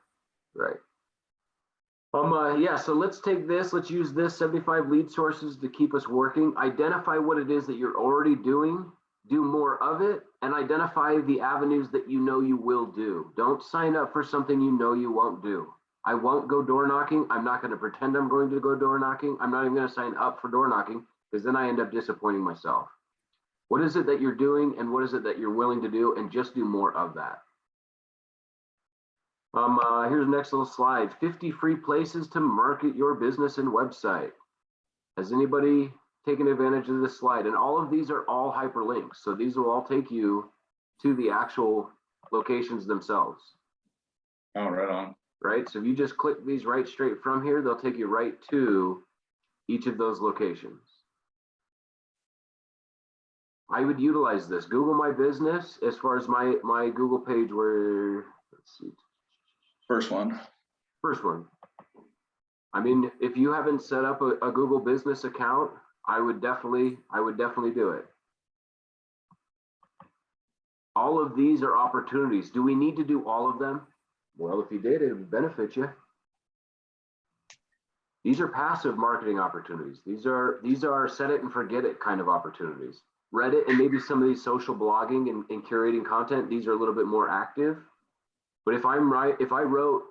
So let's use this 75 lead sources to keep us working. Identify what it is that you're already doing, do more of it, and identify the avenues that you know you will do. Don't sign up for something you know you won't do. I won't go door knocking. I'm not going to pretend I'm going to go door knocking. I'm not even going to sign up for door knocking because then I end up disappointing myself. What is it that you're doing and what is it that you're willing to do, and just do more of that. Here's the next little slide. 50 free places to market your business and website. Has anybody taken advantage of this slide? And all of these are all hyperlinks. So these will all take you to the actual locations themselves. Oh, right on. Right. So if you just click these right straight from here, they'll take you right to each of those locations. I would utilize this. Google My Business as far as my Google page where, let's see. First one. If you haven't set up a Google Business account, I would definitely do it. All of these are opportunities. Do we need to do all of them? Well, if you did, it would benefit you. These are passive marketing opportunities. These are set it and forget it kind of opportunities. Reddit and maybe some of these social blogging and curating content, these are a little bit more active. But if I wrote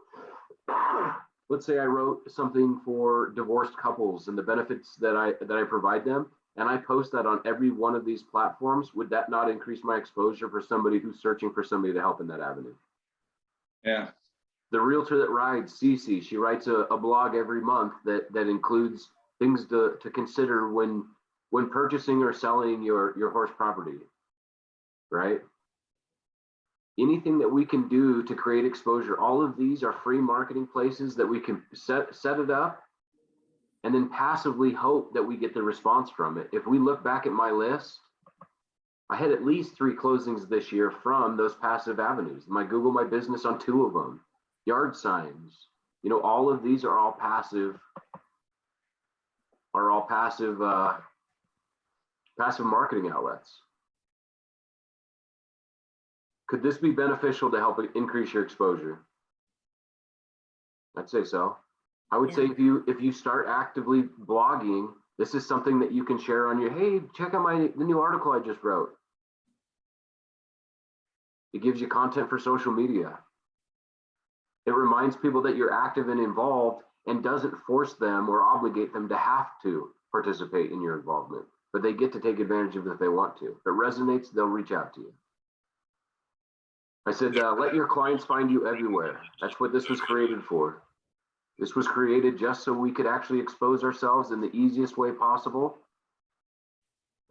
let's say I wrote something for divorced couples and the benefits that I provide them, and I post that on every one of these platforms, would that not increase my exposure for somebody who's searching for somebody to help in that avenue? Yeah, The realtor that rides, Cece, she writes a blog every month that includes things to consider when purchasing or selling your horse property, right? Anything that we can do to create exposure, all of these are free marketing places that we can set it up and then passively hope that we get the response from it. If we look back at my list, I had at least 3 closings this year from those passive avenues. My Google My Business on 2 of them, yard signs, you know, all of these are all passive marketing outlets. Could this be beneficial to help increase your exposure? I'd say so. I would say if you start actively blogging, this is something that you can share on your, hey, check out the new article I just wrote. It gives you content for social media. It reminds people that you're active and involved and doesn't force them or obligate them to have to participate in your involvement, but they get to take advantage of it if they want to. If it resonates, they'll reach out to you. I said, let your clients find you everywhere. That's what this was created for. This was created just so we could actually expose ourselves in the easiest way possible.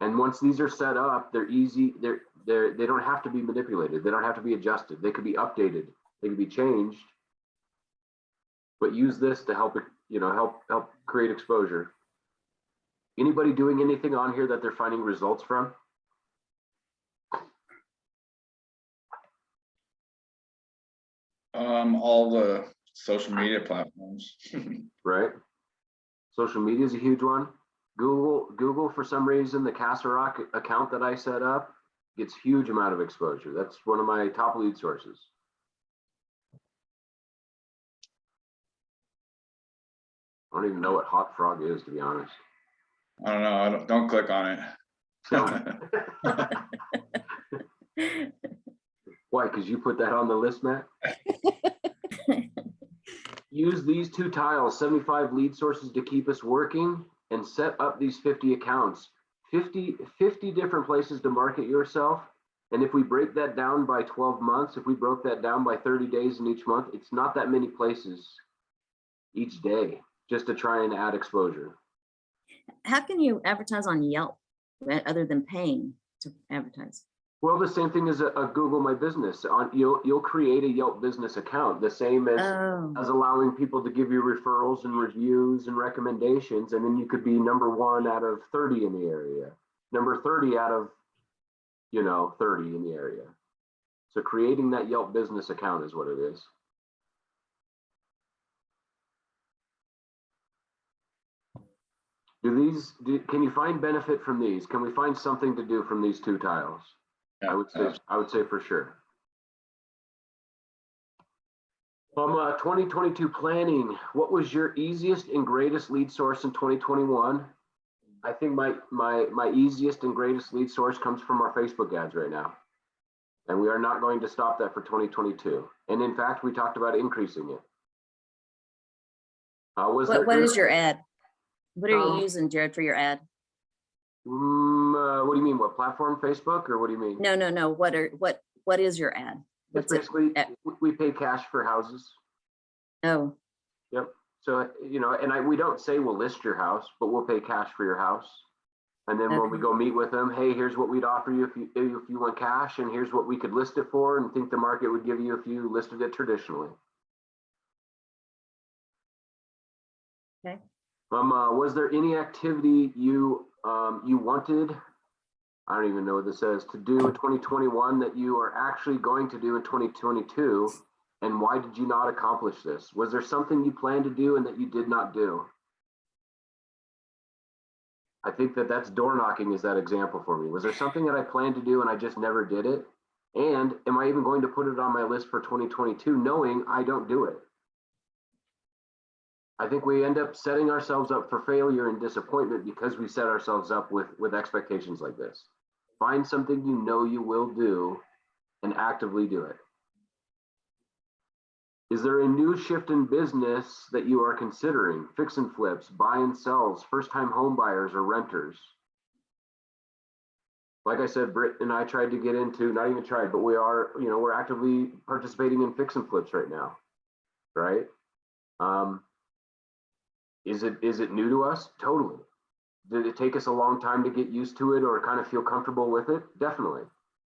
And once these are set up, they're easy. They don't have to be manipulated. They don't have to be adjusted. They could be updated. They could be changed. But use this to help create exposure. Anybody doing anything on here that they're finding results from? all the social media platforms. Right? Social media is a huge one. Google, for some reason, the Castle Rock account that I set up gets huge amount of exposure. That's one of my top lead sources. I don't even know what Hot Frog is, to be honest. I don't know. Don't click on it. Why? Because you put that on the list, Matt? Use these 2 tiles, 75 lead sources to keep us working, and set up these 50 accounts, 50 different places to market yourself. And if we break that down by 12 months, if we broke that down by 30 days in each month, it's not that many places each day just to try and add exposure. How can you advertise on Yelp other than paying to advertise? Well, the same thing as a Google My Business. You'll create a Yelp business account, the same as allowing people to give you referrals and reviews and recommendations, and then you could be number 1 out of 30 in the area, number 30 out of 30 in the area. So creating that Yelp business account is what it is. Can you find benefit from these? Can we find something to do from these 2 tiles? Yeah, I would say for sure. 2022 planning, what was your easiest and greatest lead source in 2021? I think my easiest and greatest lead source comes from our Facebook ads right now. And we are not going to stop that for 2022. And in fact, we talked about increasing it. What is your ad? What are you using, Jared, for your ad? What do you mean? What platform? Facebook, or what do you mean? No. What is your ad? It's basically, we pay cash for houses. Oh. Yep. So, and we don't say we'll list your house, but we'll pay cash for your house. And then when we go meet with them, hey, here's what we'd offer you if you want cash, and here's what we could list it for, and think the market would give you if you listed it traditionally. Okay. Was there any activity you wanted, I don't even know what this says, to do in 2021 that you are actually going to do in 2022? And why did you not accomplish this? Was there something you planned to do and that you did not do? I think that's door knocking is that example for me. Was there something that I planned to do and I just never did it? And am I even going to put it on my list for 2022 knowing I don't do it? I think we end up setting ourselves up for failure and disappointment because we set ourselves up with expectations like this. Find something you know you will do and actively do it. Is there a new shift in business that you are considering? Fix and flips, buy and sells, first-time home buyers or renters? Like I said, Britt and I tried to get into, not even tried, but we are, we're actively participating in fix and flips right now, right? Is it new to us? Totally. Did it take us a long time to get used to it or kind of feel comfortable with it? Definitely.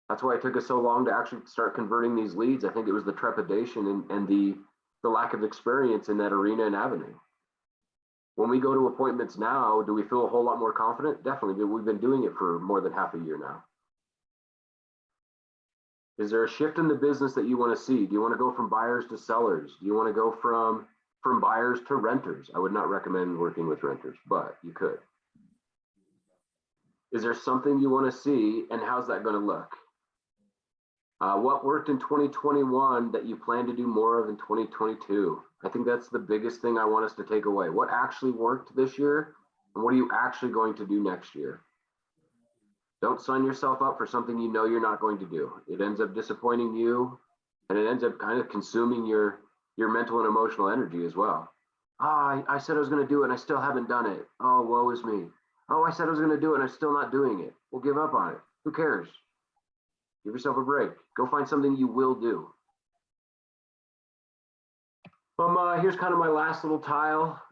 That's why it took us so long to actually start converting these leads. I think it was the trepidation and the lack of experience in that arena and avenue. When we go to appointments now, do we feel a whole lot more confident? Definitely, but we've been doing it for more than half a year now. Is there a shift in the business that you want to see? Do you want to go from buyers to sellers? Do you want to go from buyers to renters? I would not recommend working with renters, but you could. Is there something you want to see and how's that going to look? What worked in 2021 that you plan to do more of in 2022? I think that's the biggest thing I want us to take away. What actually worked this year and what are you actually going to do next year? Don't sign yourself up for something you know you're not going to do. It ends up disappointing you and it ends up kind of consuming your mental and emotional energy as well. I said I was going to do it and I still haven't done it. Oh, woe is me. Oh, I said I was going to do it and I'm still not doing it. Well, give up on it. Who cares? Give yourself a break. Go find something you will do. Here's kind of my last little tile.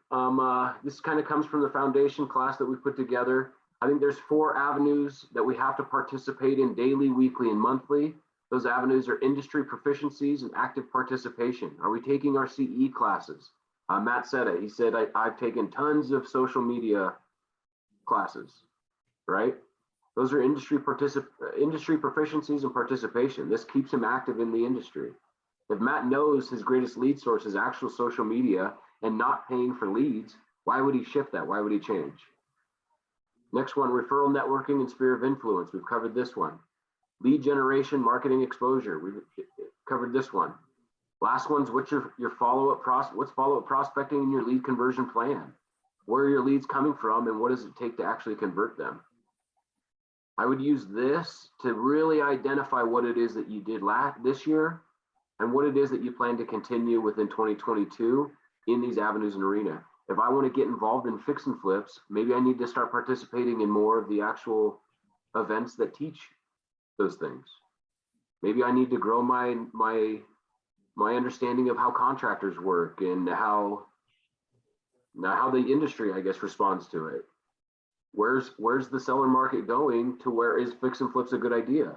This kind of comes from the foundation class that we put together. I think there's 4 avenues that we have to participate in daily, weekly, and monthly. Those avenues are industry proficiencies and active participation. Are we taking our CE classes? Matt said it. He said, I've taken tons of social media classes, right? Those are industry proficiencies and participation. This keeps him active in the industry. If Matt knows his greatest lead source is actual social media and not paying for leads, why would he shift that? Why would he change? Next one, referral networking and sphere of influence. We've covered this one. Lead generation, marketing exposure. We've covered this one. Last one's what's your follow-up what's follow-up prospecting in your lead conversion plan? Where are your leads coming from and what does it take to actually convert them? I would use this to really identify what it is that you did this year and what it is that you plan to continue within 2022 in these avenues and arena. If I want to get involved in fix and flips, maybe I need to start participating in more of the actual events that teach those things. Maybe I need to grow my understanding of how contractors work and how the industry, I guess, responds to it. Where's the seller market going to where is fix and flips a good idea?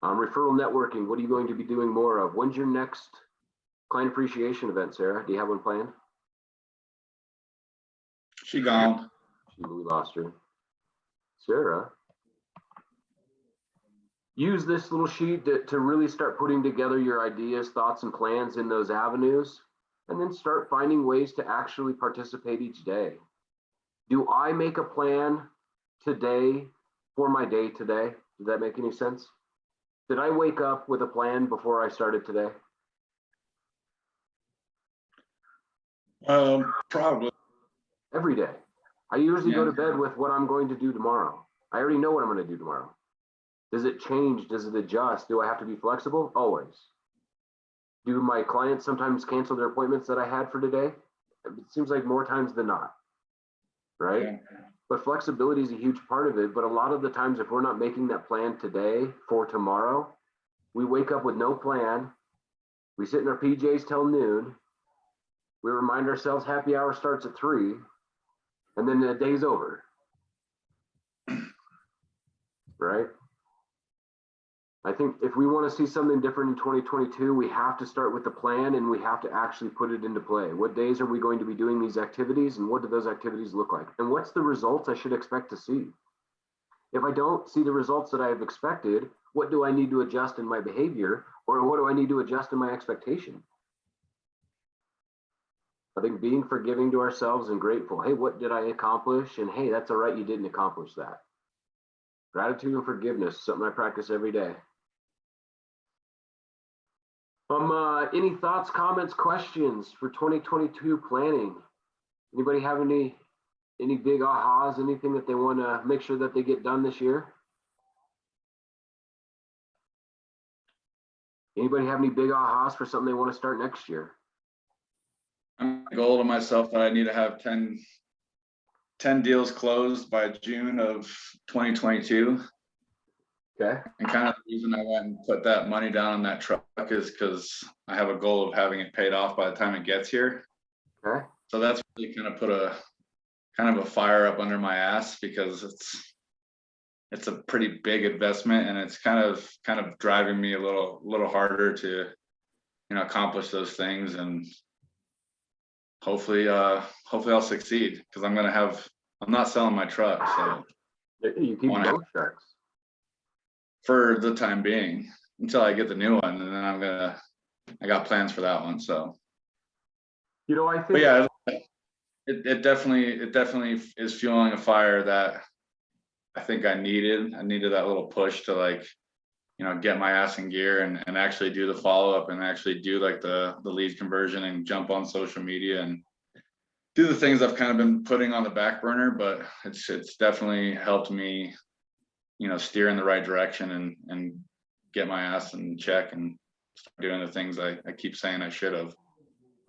Referral networking, what are you going to be doing more of? When's your next client appreciation event, Sarah? Do you have one planned? She gone. We lost her. Sarah, use this little sheet to really start putting together your ideas, thoughts, and plans in those avenues, and then start finding ways to actually participate each day. Do I make a plan today for my day today? Does that make any sense? Did I wake up with a plan before I started today? Probably. Every day. I usually go Yeah. to bed with what I'm going to do tomorrow. I already know what I'm going to do tomorrow. Does it change? Does it adjust? Do I have to be flexible? Always. Do my clients sometimes cancel their appointments that I had for today? It seems like more times than not, right? Yeah. But flexibility is a huge part of it. But a lot of the times, if we're not making that plan today for tomorrow, we wake up with no plan. We sit in our PJs till noon. We remind ourselves happy hour starts at 3, and then the day's over. Right? I think if we want to see something different in 2022, we have to start with the plan and we have to actually put it into play. What days are we going to be doing these activities and what do those activities look like? And what's the results I should expect to see? If I don't see the results that I have expected, what do I need to adjust in my behavior or what do I need to adjust in my expectation? I think being forgiving to ourselves and grateful. Hey, what did I accomplish? And hey, that's all right, you didn't accomplish that. Gratitude and forgiveness, something I practice every day. Any thoughts, comments, questions for 2022 planning? Anybody have any big ahas, anything that they want to make sure that they get done this year? Anybody have any big ahas for something they want to start next year? I'm a goal to myself that I need to have 10 deals closed by June of 2022. Okay. And kind of the reason I went and put that money down on that truck is because I have a goal of having it paid off by the time it gets here. Okay. So that's really kind of put a kind of a fire up under my ass, because it's a pretty big investment, and it's kind of driving me a little harder to, you know, accomplish those things. And hopefully I'll succeed, because I'm not selling my truck, so You keep Wanna- both trucks. for the time being, until I get the new one, and then I got plans for that one. So, You know, I but think. yeah, it definitely is fueling a fire that I think I needed. I needed that little push to, like, you know, get my ass in gear and actually do the follow-up, and actually do like the lead conversion, and jump on social media and do the things I've kind of been putting on the back burner. But it's definitely helped me, you know, steer in the right direction and get my ass in check and start doing the things I keep saying I should have.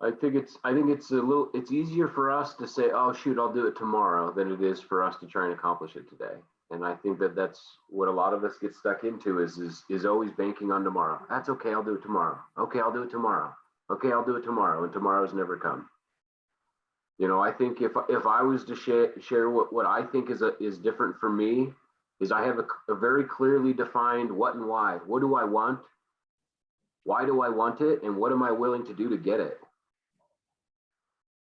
I think it's easier for us to say, oh shoot, I'll do it tomorrow, than it is for us to try and accomplish it today. And I think that's what a lot of us get stuck into is always banking on tomorrow. That's okay, I'll do it tomorrow. Okay, I'll do it tomorrow. Okay, I'll do it tomorrow. And tomorrow's never come. You know, I think if I was to share what I think is different for me, is I have a very clearly defined what and why. What do I want? Why do I want it? And what am I willing to do to get it?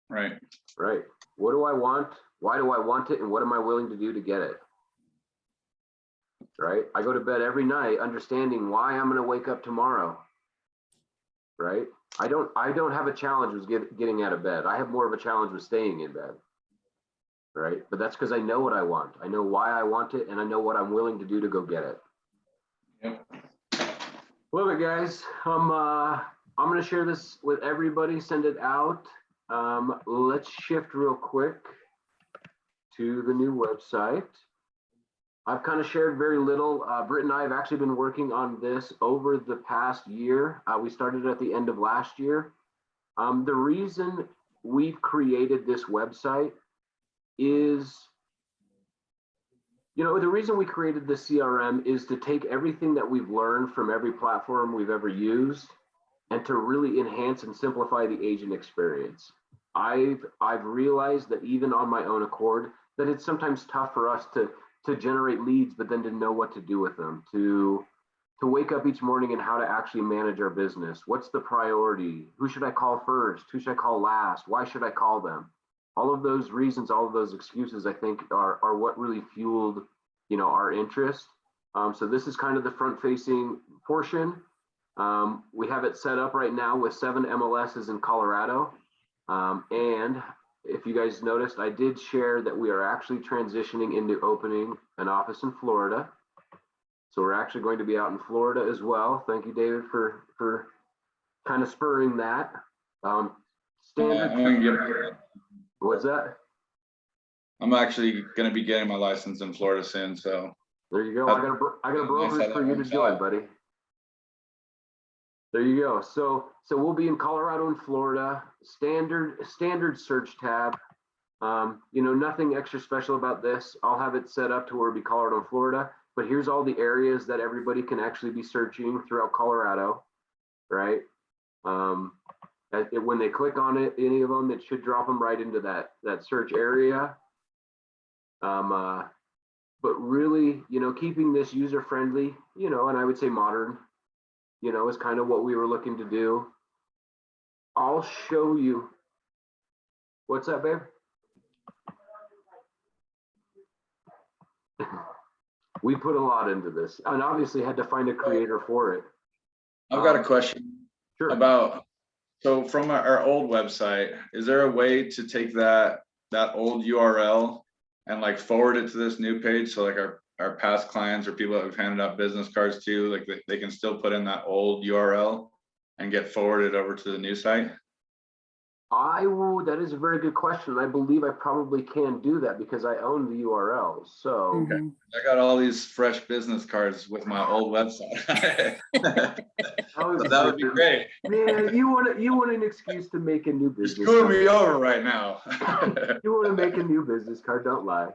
Right. Right. What do I want? Why do I want it? And what am I willing to do to get it? Right. I go to bed every night understanding why I'm going to wake up tomorrow. Right. I don't have a challenge with getting out of bed. I have more of a challenge with staying in bed. Right. But that's because I know what I want. I know why I want it, and I know what I'm willing to do to go get it. Yep. Love it, guys. I'm going to share this with everybody, send it out. Let's shift real quick to the new website. I've kind of shared very little. Britt and I have actually been working on this over the past year. We started at the end of last year. The reason we've created this website is, you know, the reason we created the CRM is to take everything that we've learned from every platform we've ever used and to really enhance and simplify the agent experience. I've realized that even on my own accord, that it's sometimes tough for us to generate leads, but then to know what to do with them, to wake up each morning and how to actually manage our business. What's the priority? Who should I call first? Who should I call last? Why should I call them? All of those reasons, all of those excuses, I think are what really fueled, you know, our interest. So this is kind of the front-facing portion. We have it set up right now with 7 MLSs in Colorado. And if you guys noticed, I did share that we are actually transitioning into opening an office in Florida. So we're actually going to be out in Florida as well. Thank you, David, for kind of spurring that. What's that? I'm actually going to be getting my license in Florida soon, so. There you go. I got a brokerage for you to join, buddy. There you go. So we'll be in Colorado and Florida. Standard search tab. You know, nothing extra special about this. I'll have it set up to where it'll be Colorado and Florida. But here's all the areas that everybody can actually be searching throughout Colorado, right? When they click on it, any of them, it should drop them right into that search area. But really, you know, keeping this user friendly, you know, and I would say modern, you know, is kind of what we were looking to do. I'll show you. What's that, babe? We put a lot into this, and obviously had to find a creator for it. I've got a question Sure. about, so from our old website, is there a way to take that old URL and like forward it to this new page? So like our past clients or people that we've handed out business cards to, like they can still put in that old URL and get forwarded over to the new site? That is a very good question. I believe I probably can do that because I own the URL. So Mhm. I got all these fresh business cards with my old website. So that would be great. Man, you want an excuse to make a new You're business screwing card. me over right now. You want to make a new business card, don't lie.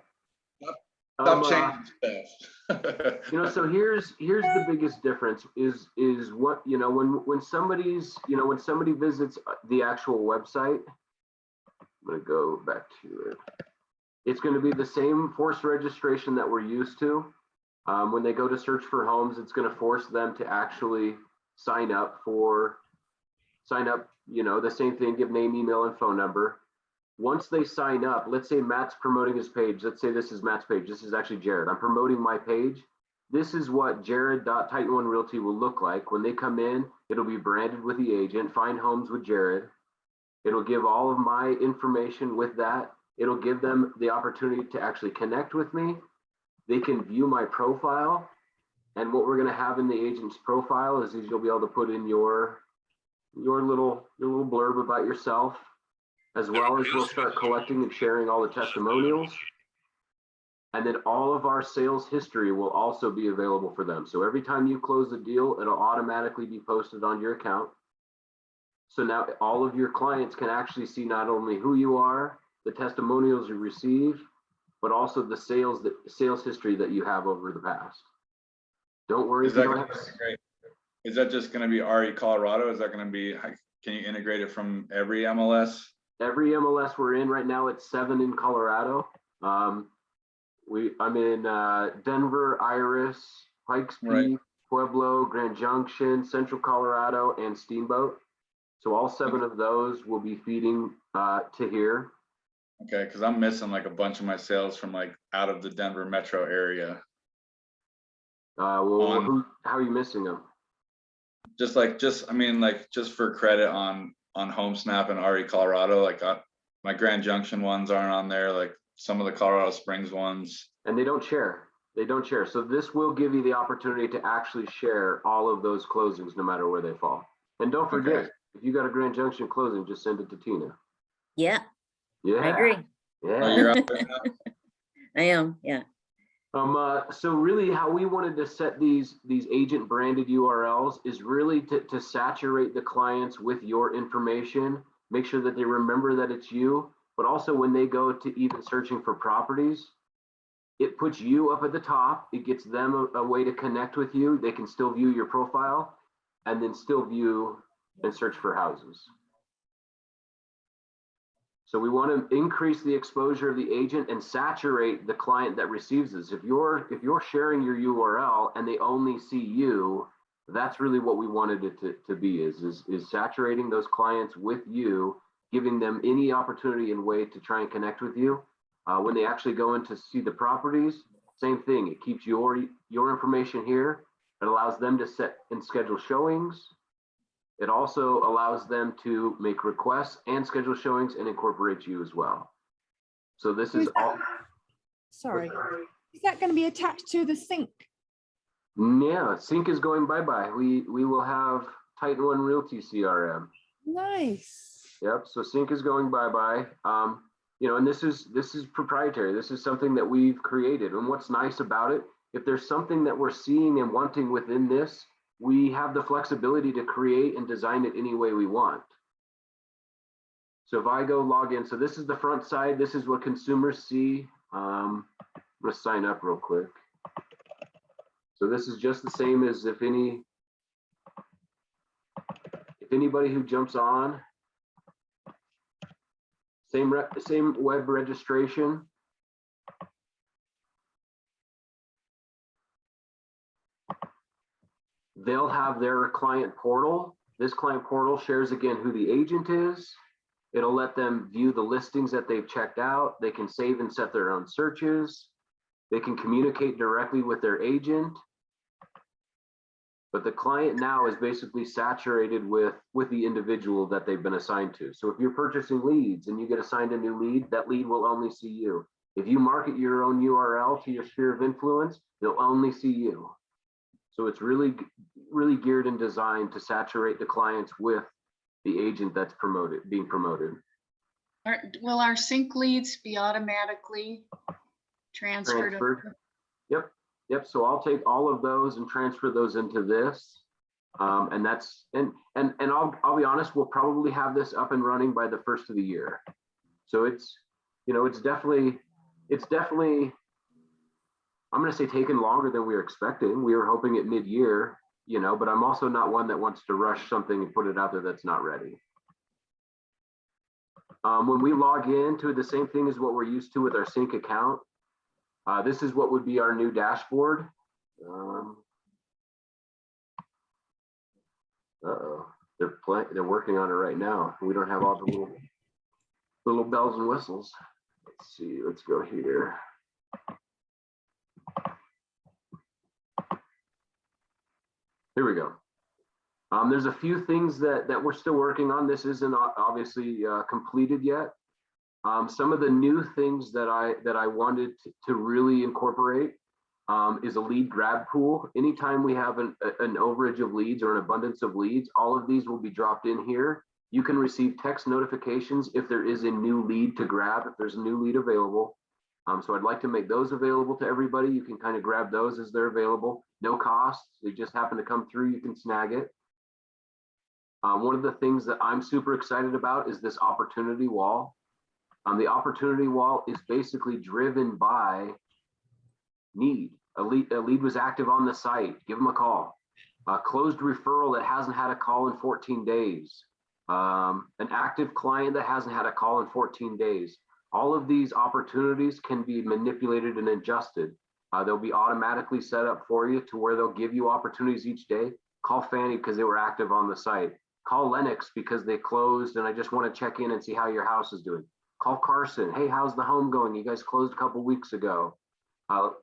Stop changing stuff. So here's the biggest difference is what, when somebody visits the actual website, I'm gonna go back to it. It's going to be the same forced registration that we're used to. When they go to search for homes, it's going to force them to actually sign up, the same thing, give name, email, and phone number. Once they sign up, let's say Matt's promoting his page. Let's say this is Matt's page. This is actually Jared. I'm promoting my page. This is what Jared.Titan One Realty will look like. When they come in, it'll be branded with the agent, Find Homes with Jared. It'll give all of my information with that. It'll give them the opportunity to actually connect with me. They can view my profile. And what we're going to have in the agent's profile is you'll be able to put in your little blurb about yourself, as well as we'll start collecting and sharing all the testimonials. And then all of our sales history will also be available for them. So every time you close a deal, it'll automatically be posted on your account. So now all of your clients can actually see not only who you are, the testimonials you receive, but also the sales history that you have over the past. Don't worry. Is that gonna be great? Is that just going to be RE Colorado? Is that going to be, can you integrate it from every MLS? Every MLS we're in right now, it's 7 in Colorado. I'm in Denver, Iris, Pikes Peak, Right. Pueblo, Grand Junction, Central Colorado, and Steamboat. So all 7 of those will be feeding to here. Okay, because I'm missing like a bunch of my sales from like out of the Denver metro area. How are you missing them? Just for credit on HomeSnap and RE Colorado, like my Grand Junction ones aren't on there, like some of the Colorado Springs ones. And they don't share. So this will give you the opportunity to actually share all of those closings, no matter where they fall. And don't forget, Okay. if you got a Grand Junction closing, just send it to Tina. Yeah, Yeah, I agree. Yeah. Oh, you're out there now? I am, yeah. So really how we wanted to set these agent branded URLs is really to saturate the clients with your information, make sure that they remember that it's you, but also when they go to even searching for properties, it puts you up at the top. It gets them a way to connect with you. They can still view your profile and then still view and search for houses. So we want to increase the exposure of the agent and saturate the client that receives this. If you're sharing your URL and they only see you, that's really what we wanted it to be, is saturating those clients with you, giving them any opportunity and way to try and connect with you. When they actually go in to see the properties, same thing. It keeps your information here. It allows them to set and schedule showings. It also allows them to make requests and schedule showings and incorporate you as well. So this is all. Sorry. Is that going to be attached to the sync? Yeah, sync is going bye-bye. We will have Titan One Realty CRM. Nice. Yep. So sync is going bye-bye. And this is proprietary. This is something that we've created. And what's nice about it, if there's something that we're seeing and wanting within this, we have the flexibility to create and design it any way we want. So if I go log in, so this is the front side. This is what consumers see. I'm gonna sign up real quick. So this is just the same as if anybody who jumps on, same web registration. They'll have their client portal. This client portal shares again who the agent is. It'll let them view the listings that they've checked out. They can save and set their own searches. They can communicate directly with their agent. But the client now is basically saturated with the individual that they've been assigned to. So if you're purchasing leads and you get assigned a new lead, that lead will only see you. If you market your own URL to your sphere of influence, they'll only see you. So it's really geared and designed to saturate the clients with the agent that's being promoted. Will our sync leads be automatically transferred? Transferred. Yep. So I'll take all of those and transfer those into this. And that's, and I'll be honest, we'll probably have this up and running by the first of the year. So it's, you know, it's definitely, I'm going to say taken longer than we were expecting. We were hoping at mid-year, you know, but I'm also not one that wants to rush something and put it out there that's not ready. When we log into the same thing as what we're used to with our sync account, this is what would be our new dashboard. Uh-oh, they're working on it right now. We don't have all the little bells and whistles. Let's see, let's go here. Here we go. There's a few things that we're still working on. This isn't obviously completed yet. Some of the new things that I wanted to really incorporate is a lead grab pool. Anytime we have an overage of leads or an abundance of leads, all of these will be dropped in here. You can receive text notifications if there is a new lead to grab, if there's a new lead available. So I'd like to make those available to everybody. You can kind of grab those as they're available. No cost. They just happen to come through. You can snag it. One of the things that I'm super excited about is this opportunity wall. The opportunity wall is basically driven by need. A lead was active on the site. Give them a call. A closed referral that hasn't had a call in 14 days. An active client that hasn't had a call in 14 days. All of these opportunities can be manipulated and adjusted. They'll be automatically set up for you to where they'll give you opportunities each day. Call Fanny because they were active on the site. Call Lennox because they closed and I just want to check in and see how your house is doing. Call Carson. Hey, how's the home going? You guys closed a couple weeks ago.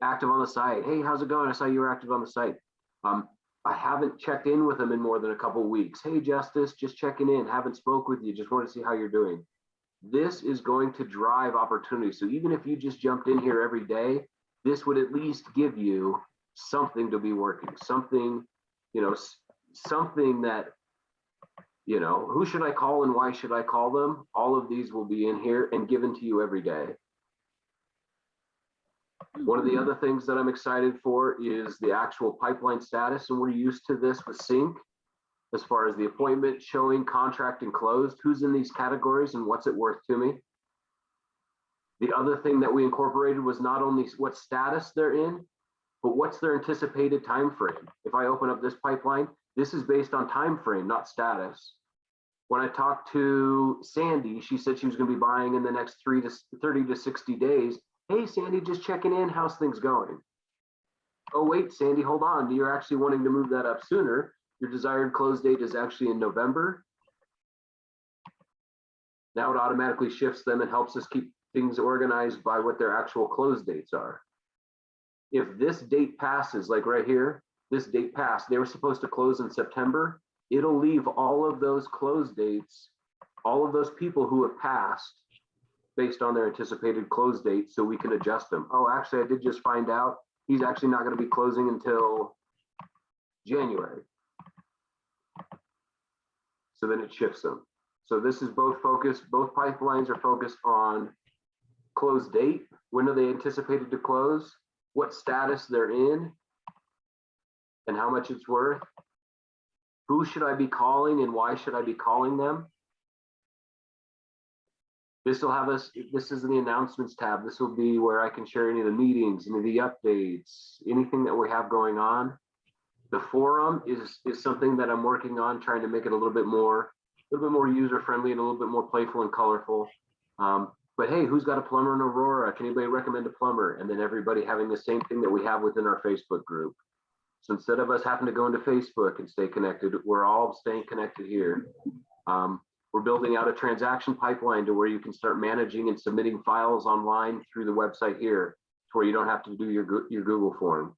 Active on the site. Hey, how's it going? I saw you were active on the site. I haven't checked in with them in more than a couple weeks. Hey, Justice, just checking in. Haven't spoke with you. Just want to see how you're doing. This is going to drive opportunity. So even if you just jumped in here every day, this would at least give you something to be working. Something, you know, something that, you know, who should I call and why should I call them? All of these will be in here and given to you every day. One of the other things that I'm excited for is the actual pipeline status. And we're used to this with Sync as far as the appointment, showing, contract, and closed. Who's in these categories and what's it worth to me? The other thing that we incorporated was not only what status they're in, but what's their anticipated time frame. If I open up this pipeline, this is based on time frame, not status. When I talked to Sandy, she said she was going to be buying in the next 30 to 60 days. Hey, Sandy, just checking in. How's things going? Oh, wait, Sandy, hold on. You're actually wanting to move that up sooner. Your desired close date is actually in November. Now it automatically shifts them and helps us keep things organized by what their actual close dates are. If this date passes, like right here, this date passed, they were supposed to close in September, it'll leave all of those close dates, all of those people who have passed based on their anticipated close date so we can adjust them. Oh, actually, I did just find out he's actually not going to be closing until January. So then it shifts them. So this is both focused, both pipelines are focused on close date. When are they anticipated to close? What status they're in and how much it's worth. Who should I be calling and why should I be calling them? This will have us, this is in the announcements tab. This will be where I can share any of the meetings, any of the updates, anything that we have going on. The forum is something that I'm working on, trying to make it a little bit more user friendly and a little bit more playful and colorful. But hey, who's got a plumber in Aurora? Can anybody recommend a plumber? And then everybody having the same thing that we have within our Facebook group. So instead of us having to go into Facebook and stay connected, we're all staying connected here. We're building out a transaction pipeline to where you can start managing and submitting files online through the website here, to where you don't have to do your Google form.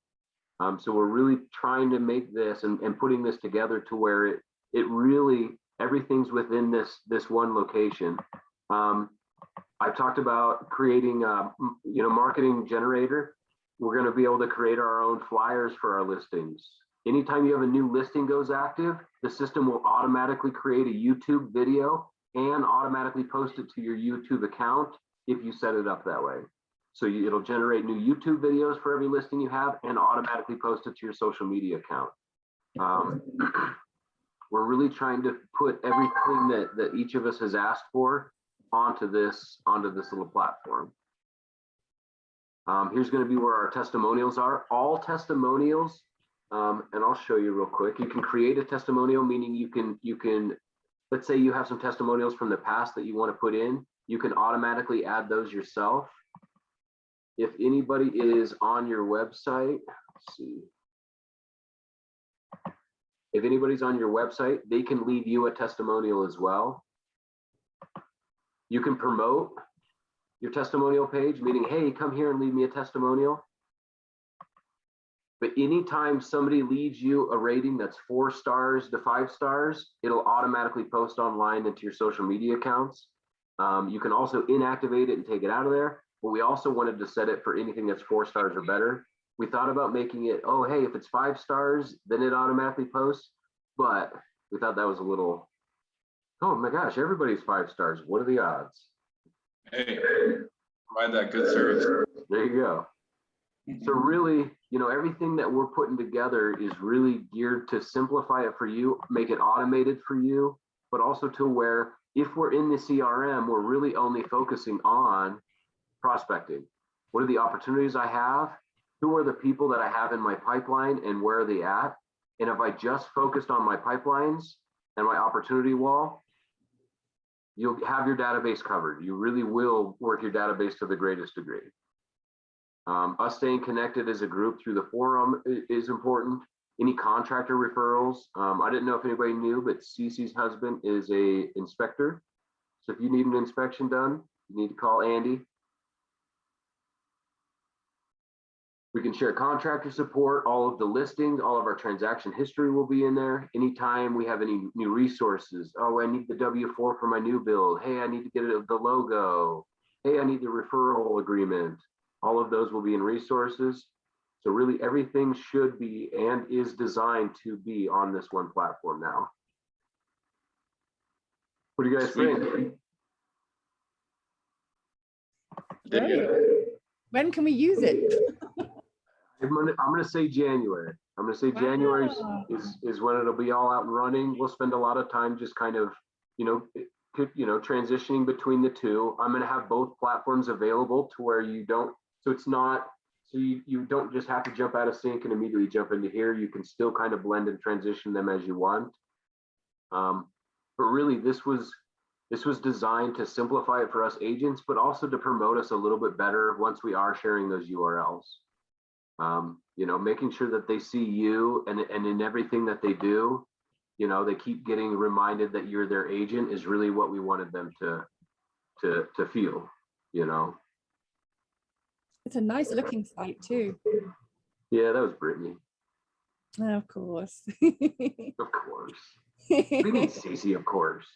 So we're really trying to make this and putting this together to where it really, everything's within this one location. I've talked about creating a marketing generator. We're going to be able to create our own flyers for our listings. Anytime you have a new listing goes active, the system will automatically create a YouTube video and automatically post it to your YouTube account if you set it up that way. So it'll generate new YouTube videos for every listing you have and automatically post it to your social media account. We're really trying to put everything that each of us has asked for onto this little platform. Here's going to be where our testimonials are. All testimonials, and I'll show you real quick. You can create a testimonial, meaning you can, let's say you have some testimonials from the past that you want to put in. You can automatically add those yourself. If anybody is on your website, let's see. If anybody's on your website, they can leave you a testimonial as well. You can promote your testimonial page, meaning, hey, come here and leave me a testimonial. But anytime somebody leaves you a rating that's 4 stars to 5 stars, it'll automatically post online into your social media accounts. You can also inactivate it and take it out of there. But we also wanted to set it for anything that's 4 stars or better. We thought about making it, oh, hey, if it's 5 stars, then it automatically posts. But we thought that was a little, oh my gosh, everybody's 5 stars. What are the odds? Hey, provide that good service. There you go. So really, everything that we're putting together is really geared to simplify it for you, make it automated for you, but also to where if we're in the CRM, we're really only focusing on prospecting. What are the opportunities I have? Who are the people that I have in my pipeline and where are they at? And if I just focused on my pipelines and my opportunity wall, you'll have your database covered. You really will work your database to the greatest degree. Us staying connected as a group through the forum is important. Any contractor referrals. I didn't know if anybody knew, but Cece's husband is a inspector. So if you need an inspection done, you need to call Andy. We can share contractor support, all of the listings, all of our transaction history will be in there. Anytime we have any new resources. Oh, I need the W-4 for my new build. Hey, I need to get the logo. Hey, I need the referral agreement. All of those will be in resources. So really everything should be and is designed to be on this one platform now. What do you guys think? Great. When can we use it? I'm gonna say January. I'm gonna say January is when it'll be all out and running. We'll spend a lot of time just kind of, transitioning between the two. I'm gonna have both platforms available to where you don't, so it's not, so you don't just have to jump out of sync and immediately jump into here. You can still kind of blend and transition them as you want. But really this was designed to simplify it for us agents, but also to promote us a little bit better once we are sharing those URLs. Making sure that they see you and in everything that they do, they keep getting reminded that you're their agent is really what we wanted them to feel, It's a nice looking site too. Yeah, that was Brittany. Oh, of course. Of course. What do you mean, Cece? Of course.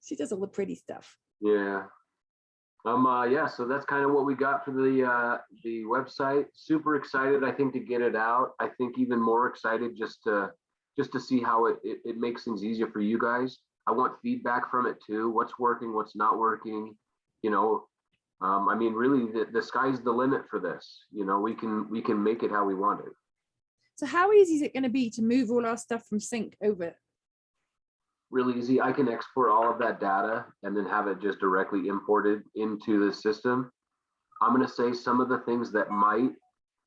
She does all the pretty stuff. Yeah. So that's kind of what we got for the website. Super excited, I think, to get it out. I think even more excited just to see how it makes things easier for you guys. I want feedback from it too. What's working, what's not working. Really the sky's the limit for this. We can make it how we want it. So how easy is it going to be to move all our stuff from sync over? Really easy. I can export all of that data and then have it just directly imported into the system. I'm going to say some of the things that might,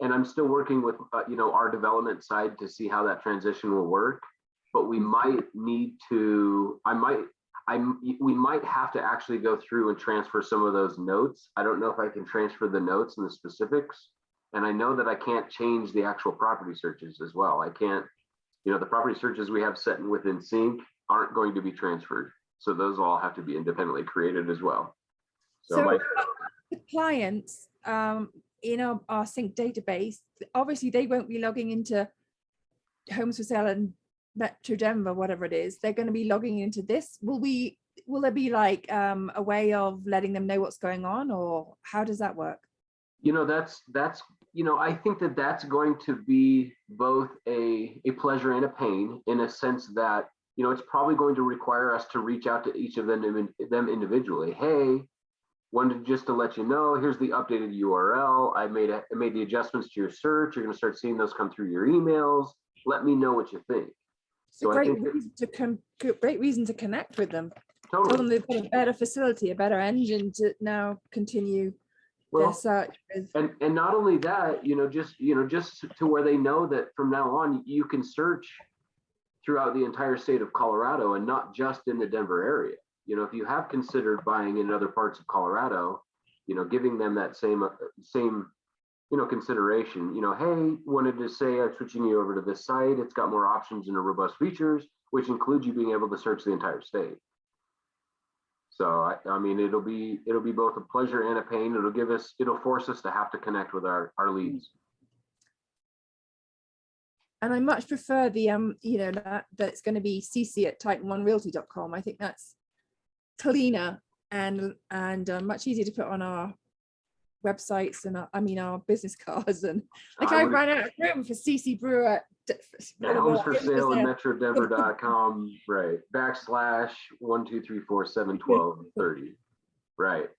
and I'm still working with, our development side to see how that transition will work, but we might need to, we might have to actually go through and transfer some of those notes. I don't know if I can transfer the notes and the specifics. And I know that I can't change the actual property searches as well. I can't, the property searches we have set within sync aren't going to be transferred. So those all have to be independently created as well. So the clients in our sync database, obviously they won't be logging into Homes for Sale and Metro Denver, whatever it is. They're going to be logging into this. Will there be like a way of letting them know what's going on, or how does that work? That's I think that that's going to be both a pleasure and a pain, in a sense that, it's probably going to require us to reach out to each of them individually. Hey, wanted just to let you know, here's the updated URL. I made the adjustments to your search. You're going to start seeing those come through your emails. Let me know what you think. It's a So I great think that- reason to great reason to connect with them. Tell Totally. them they've got a better facility, a better engine to now continue their Well, search with. and not only that, just to where they know that from now on you can search throughout the entire state of Colorado and not just in the Denver area. If you have considered buying in other parts of Colorado, giving them that same consideration. Hey, wanted to say I'm switching you over to this site. It's got more options and robust features, which includes you being able to search the entire state. So I mean, it'll be both a pleasure and a pain. It'll force us to have to connect with our leads. And I much prefer the that it's going to be cc@titan1realty.com. I think that's cleaner and much easier to put on our websites and our business cards. And like I ran out of room for CC Brewer. Homes for sale at metrodenver.com, right? /123471230, right?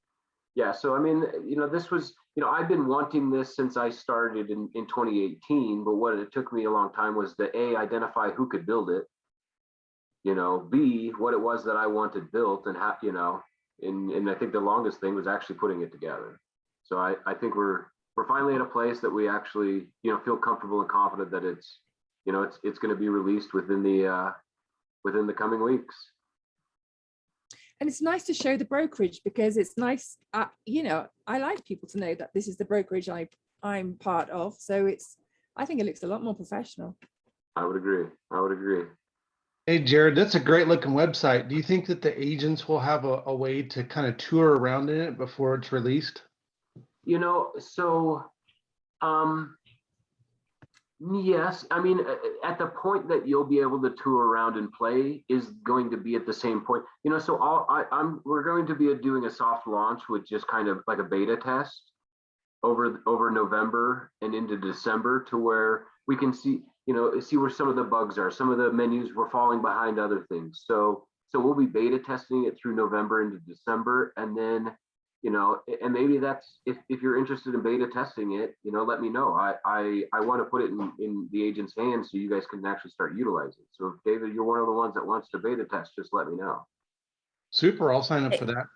Yeah. So I mean, this was, I've been wanting this since I started in 2018. But what it took me a long time was to identify who could build it. B, what it was that I wanted built, and how, and I think the longest thing was actually putting it together. So I think we're finally at a place that we actually, feel comfortable and confident that it's going to be released within the coming weeks. And it's nice to show the brokerage, because it's nice, I like people to know that this is the brokerage I'm part of. So I think it looks a lot more professional. I would agree. Hey, Jared, that's a great looking website. Do you think that the agents will have a way to kind of tour around in it before it's released? Yes. I mean, at the point that you'll be able to tour around and play is going to be at the same point. So we're going to be doing a soft launch with just kind of like a beta test over November and into December, to where we can see where some of the bugs are. Some of the menus were falling behind other things. So we'll be beta testing it through November into December, and then and maybe that's, if you're interested in beta testing it, let me know. I want to put it in the agent's hands so you guys can actually start utilizing it. So if David, you're one of the ones that wants to beta test, just let me know. Super, I'll sign up for that.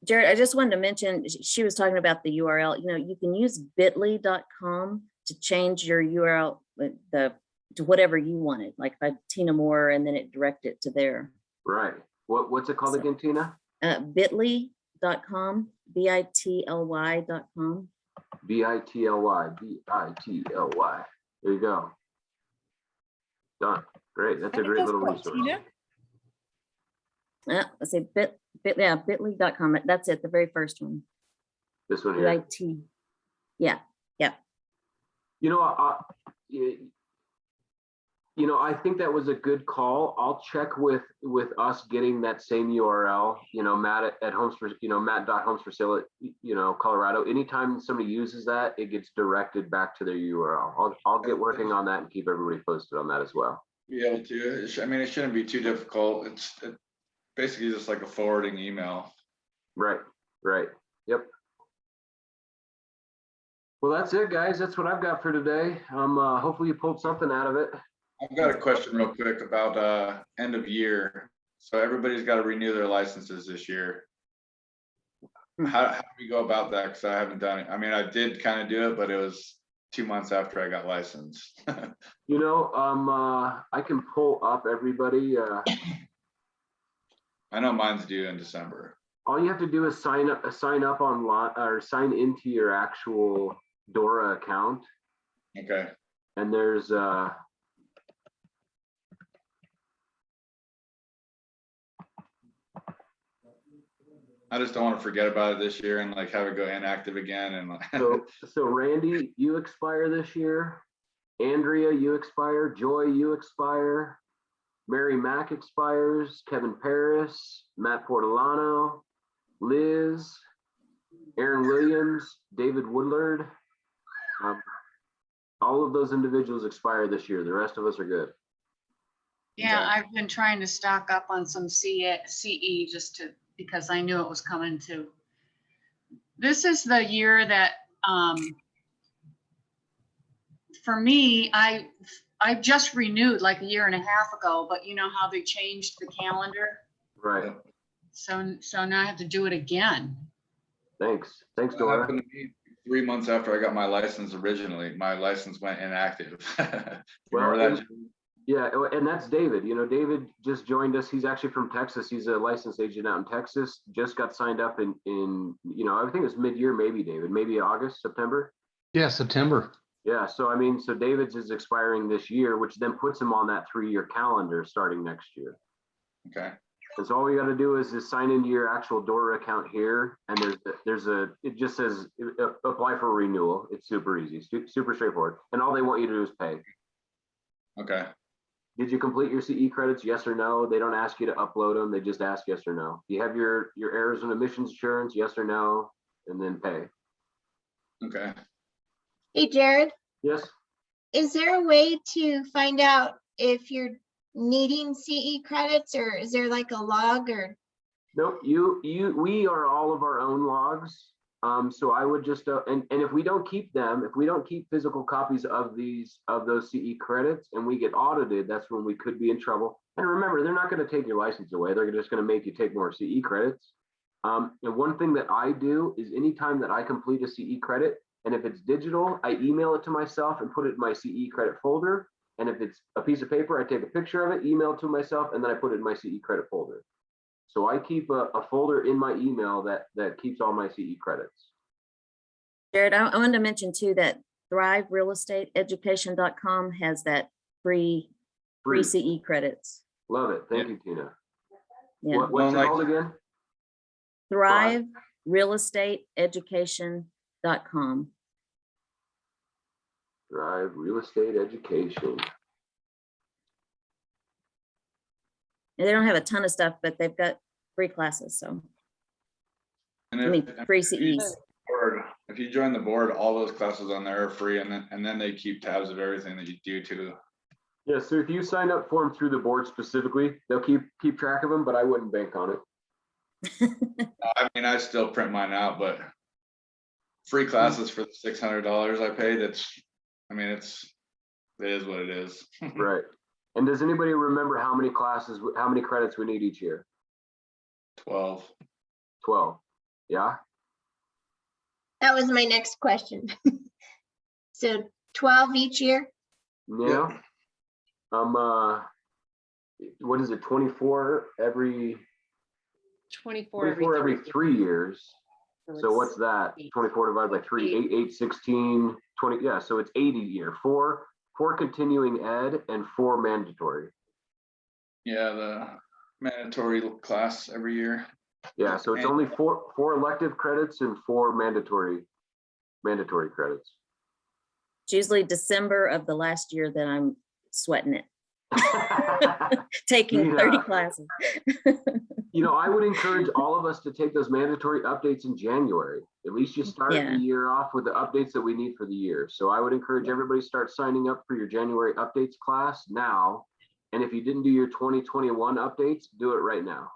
Jared, I just wanted to mention, she was talking about the URL. You can use bit.ly.com to change your URL to whatever you wanted. Like if I Tina Moore, and then it direct it to there. Right. What's it called again, Tina? bit.ly.com, BITLY.com. BITLY. There you go. Done. Great. That's a great little resource. Let's say bit.ly.com. That's it, the very first one. This one here. BIT. Yeah. I think that was a good call. I'll check with us getting that same URL, Matt at Homes for, Matt.homesforsale at, Colorado. Anytime somebody uses that, it gets directed back to their URL. I'll get working on that and keep everybody posted on that as well. Be able to, I mean, it shouldn't be too difficult. It's basically just like a forwarding email. Right. Yep. Well, that's it, guys. That's what I've got for today. Hopefully you pulled something out of it. I've got a question real quick about end of year. So everybody's got to renew their licenses this year. How do we go about that? Because I haven't done it. I mean, I did kind of do it, but it was 2 months after I got licensed. I can pull up everybody. I know mine's due in December. All you have to do is sign up online, or sign into your actual Dora account. Okay. And there's I just don't want to forget about it this year and like have it go inactive again. And so Randy, you expire this year. Andrea, you expire. Joy, you expire. Mary Mack expires. Kevin Paris, Matt Portolano, Liz, Aaron Williams, David Woodlard, Um, All of those individuals expire this year. The rest of us are good. Yeah, Okay. I've been trying to stock up on some CE just to, because I knew it was coming too. This is the year that, for me, I just renewed like a year and a half ago, but you know how they changed the calendar? Right. So now I have to do it again. Thanks. Thanks, That Dora. happened to me 3 months after I got my license originally. My license went inactive. Well, Remember that? Yeah, and that's David. You know, David just joined us. He's actually from Texas. He's a licensed agent out in Texas. Just got signed up in you know, I think it was mid-year, maybe David, maybe August, September. Yeah, September. Yeah, so I mean, so David's is expiring this year, which then puts him on that 3-year calendar starting next year. Okay. And so all you got to do is sign into your actual Dora account here, and it just says apply for renewal. It's super easy, super straightforward, and all they want you to do is pay. Okay. Did you complete your CE credits? Yes or no? They don't ask you to upload them. They just ask yes or no. Do you have your errors and emissions insurance? Yes or no? And then pay. Okay. Hey, Jared, Yes. is there a way to find out if you're needing CE credits, or is there like a log or? Nope. We are all of our own logs. So I would just and if we don't keep them, if we don't keep physical copies of those CE credits and we get audited, that's when we could be in trouble. And remember, they're not going to take your license away. They're just going to make you take more CE credits. And one thing that I do is anytime that I complete a CE credit, and if it's digital, I email it to myself and put it in my CE credit folder. And if it's a piece of paper, I take a picture of it, email it to myself, and then I put it in my CE credit folder. So I keep a folder in my email that keeps all my CE credits. Jared, I wanted to mention too that thriverealestateeducation.com has that free CE credits. Love it. Thank you, Tina. Yeah. What's Well, it like- called again? thriverealestateeducation.com. Thrive Real Estate Education. They don't have a ton of stuff, but they've got free classes, so And I mean free if you CEs. if you join the board, all those classes on there are free, and then they keep tabs of everything that you do too. Yeah, so if you sign up for them through the board specifically, they'll keep track of them, but I wouldn't bank on it. I mean, I still print mine out, but free classes for the $600 I paid, it is what it is. Right. And does anybody remember how many credits we need each year? 12. 12. Yeah. That was my next question. So 12 each year? Yeah. What is it? 24 every 24 every 3 years. So it's what's that? 8. 24 divided by 3, 8, 16, 20. Yeah, so it's 80 a year. Four continuing ed and 4 mandatory. Yeah, the mandatory class every year. Yeah, so it's only four elective credits and 4 mandatory credits. It's usually December of the last year that I'm sweating it, taking 30 Yeah. classes. You know, I would encourage all of us to take those mandatory updates in January. At least you start Yeah. the year off with the updates that we need for the year. So I would encourage everybody to start signing up for your January updates class now. And if you didn't do your 2021 updates, do it right now.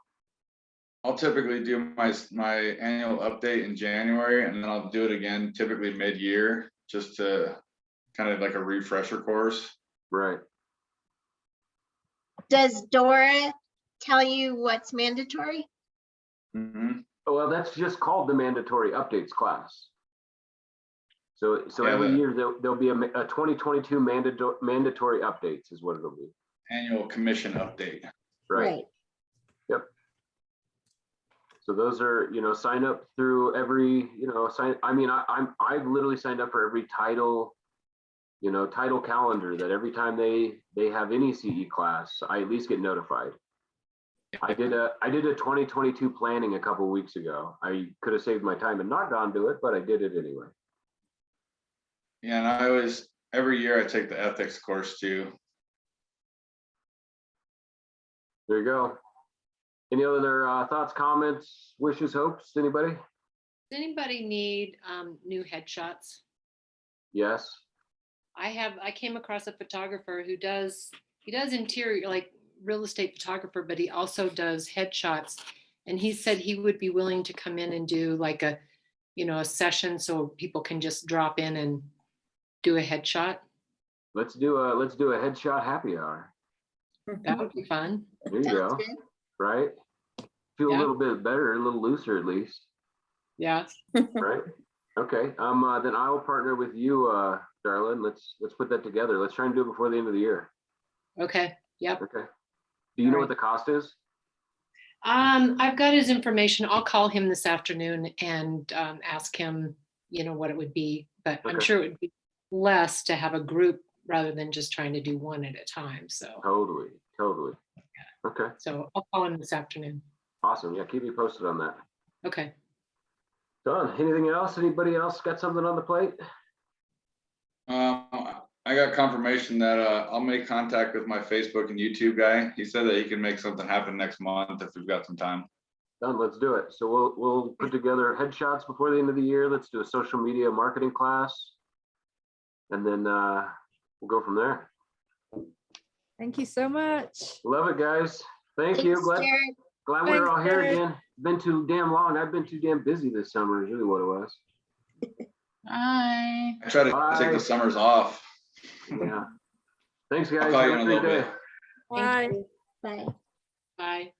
I'll typically do my annual update in January, and then I'll do it again typically mid-year, just to kind of like a refresher course. Right. Does Dora tell you what's mandatory? Mhm. Well, that's just called the mandatory updates class. So Yeah, every the- year there'll be a 2022 mandatory updates is what it'll be. Annual commission update. Right. Yep. So those are, sign up through every, I've literally signed up for every title calendar that every time they have any CE class, I at least get notified. I did a 2022 planning a couple weeks ago. I could have saved my time and not gone to it, but I did it anyway. Yeah, and every year I take the ethics course too. There you go. Any other thoughts, comments, wishes, hopes? Anybody? Does anybody need new headshots? Yes. I came across a photographer who he does interior, like real estate photographer, but he also does headshots. And he said he would be willing to come in and do like a, a session so people can just drop in and do a headshot. Let's do a headshot happy hour. That would be fun. There you Sounds go. good. Right? Feel a Yeah. little bit better, a little looser at least. Yeah. Right? Okay. Then I will partner with you, Darlene. Let's put that together. Let's try and do it before the end of the year. Okay. Yep. Okay. Do you know what the cost is? I've got his information. I'll call him this afternoon and ask him, what it would be. But I'm Okay. sure it would be less to have a group rather than just trying to do one at a time. So Totally. Okay. I'll call him this afternoon. Awesome. Yeah, keep me posted on that. Okay. Done. Anything else? Anybody else got something on the plate? I got confirmation that I'll make contact with my Facebook and YouTube guy. He said that he can make something happen next month if we've got some time. Done. Let's do it. So we'll put together headshots before the end of the year. Let's do a social media marketing class. And then we'll go from there. Thank you so much. Love it, guys. Thank you. Thanks, Jared. Glad we're all Thanks, here Jared. again. Been too damn long. I've been too damn busy this summer is really what it was. Bye. I try to take Bye. the summers off. Yeah. Thanks, I'll guys. call Have you in a a great little day. bit. Bye. Bye. Bye.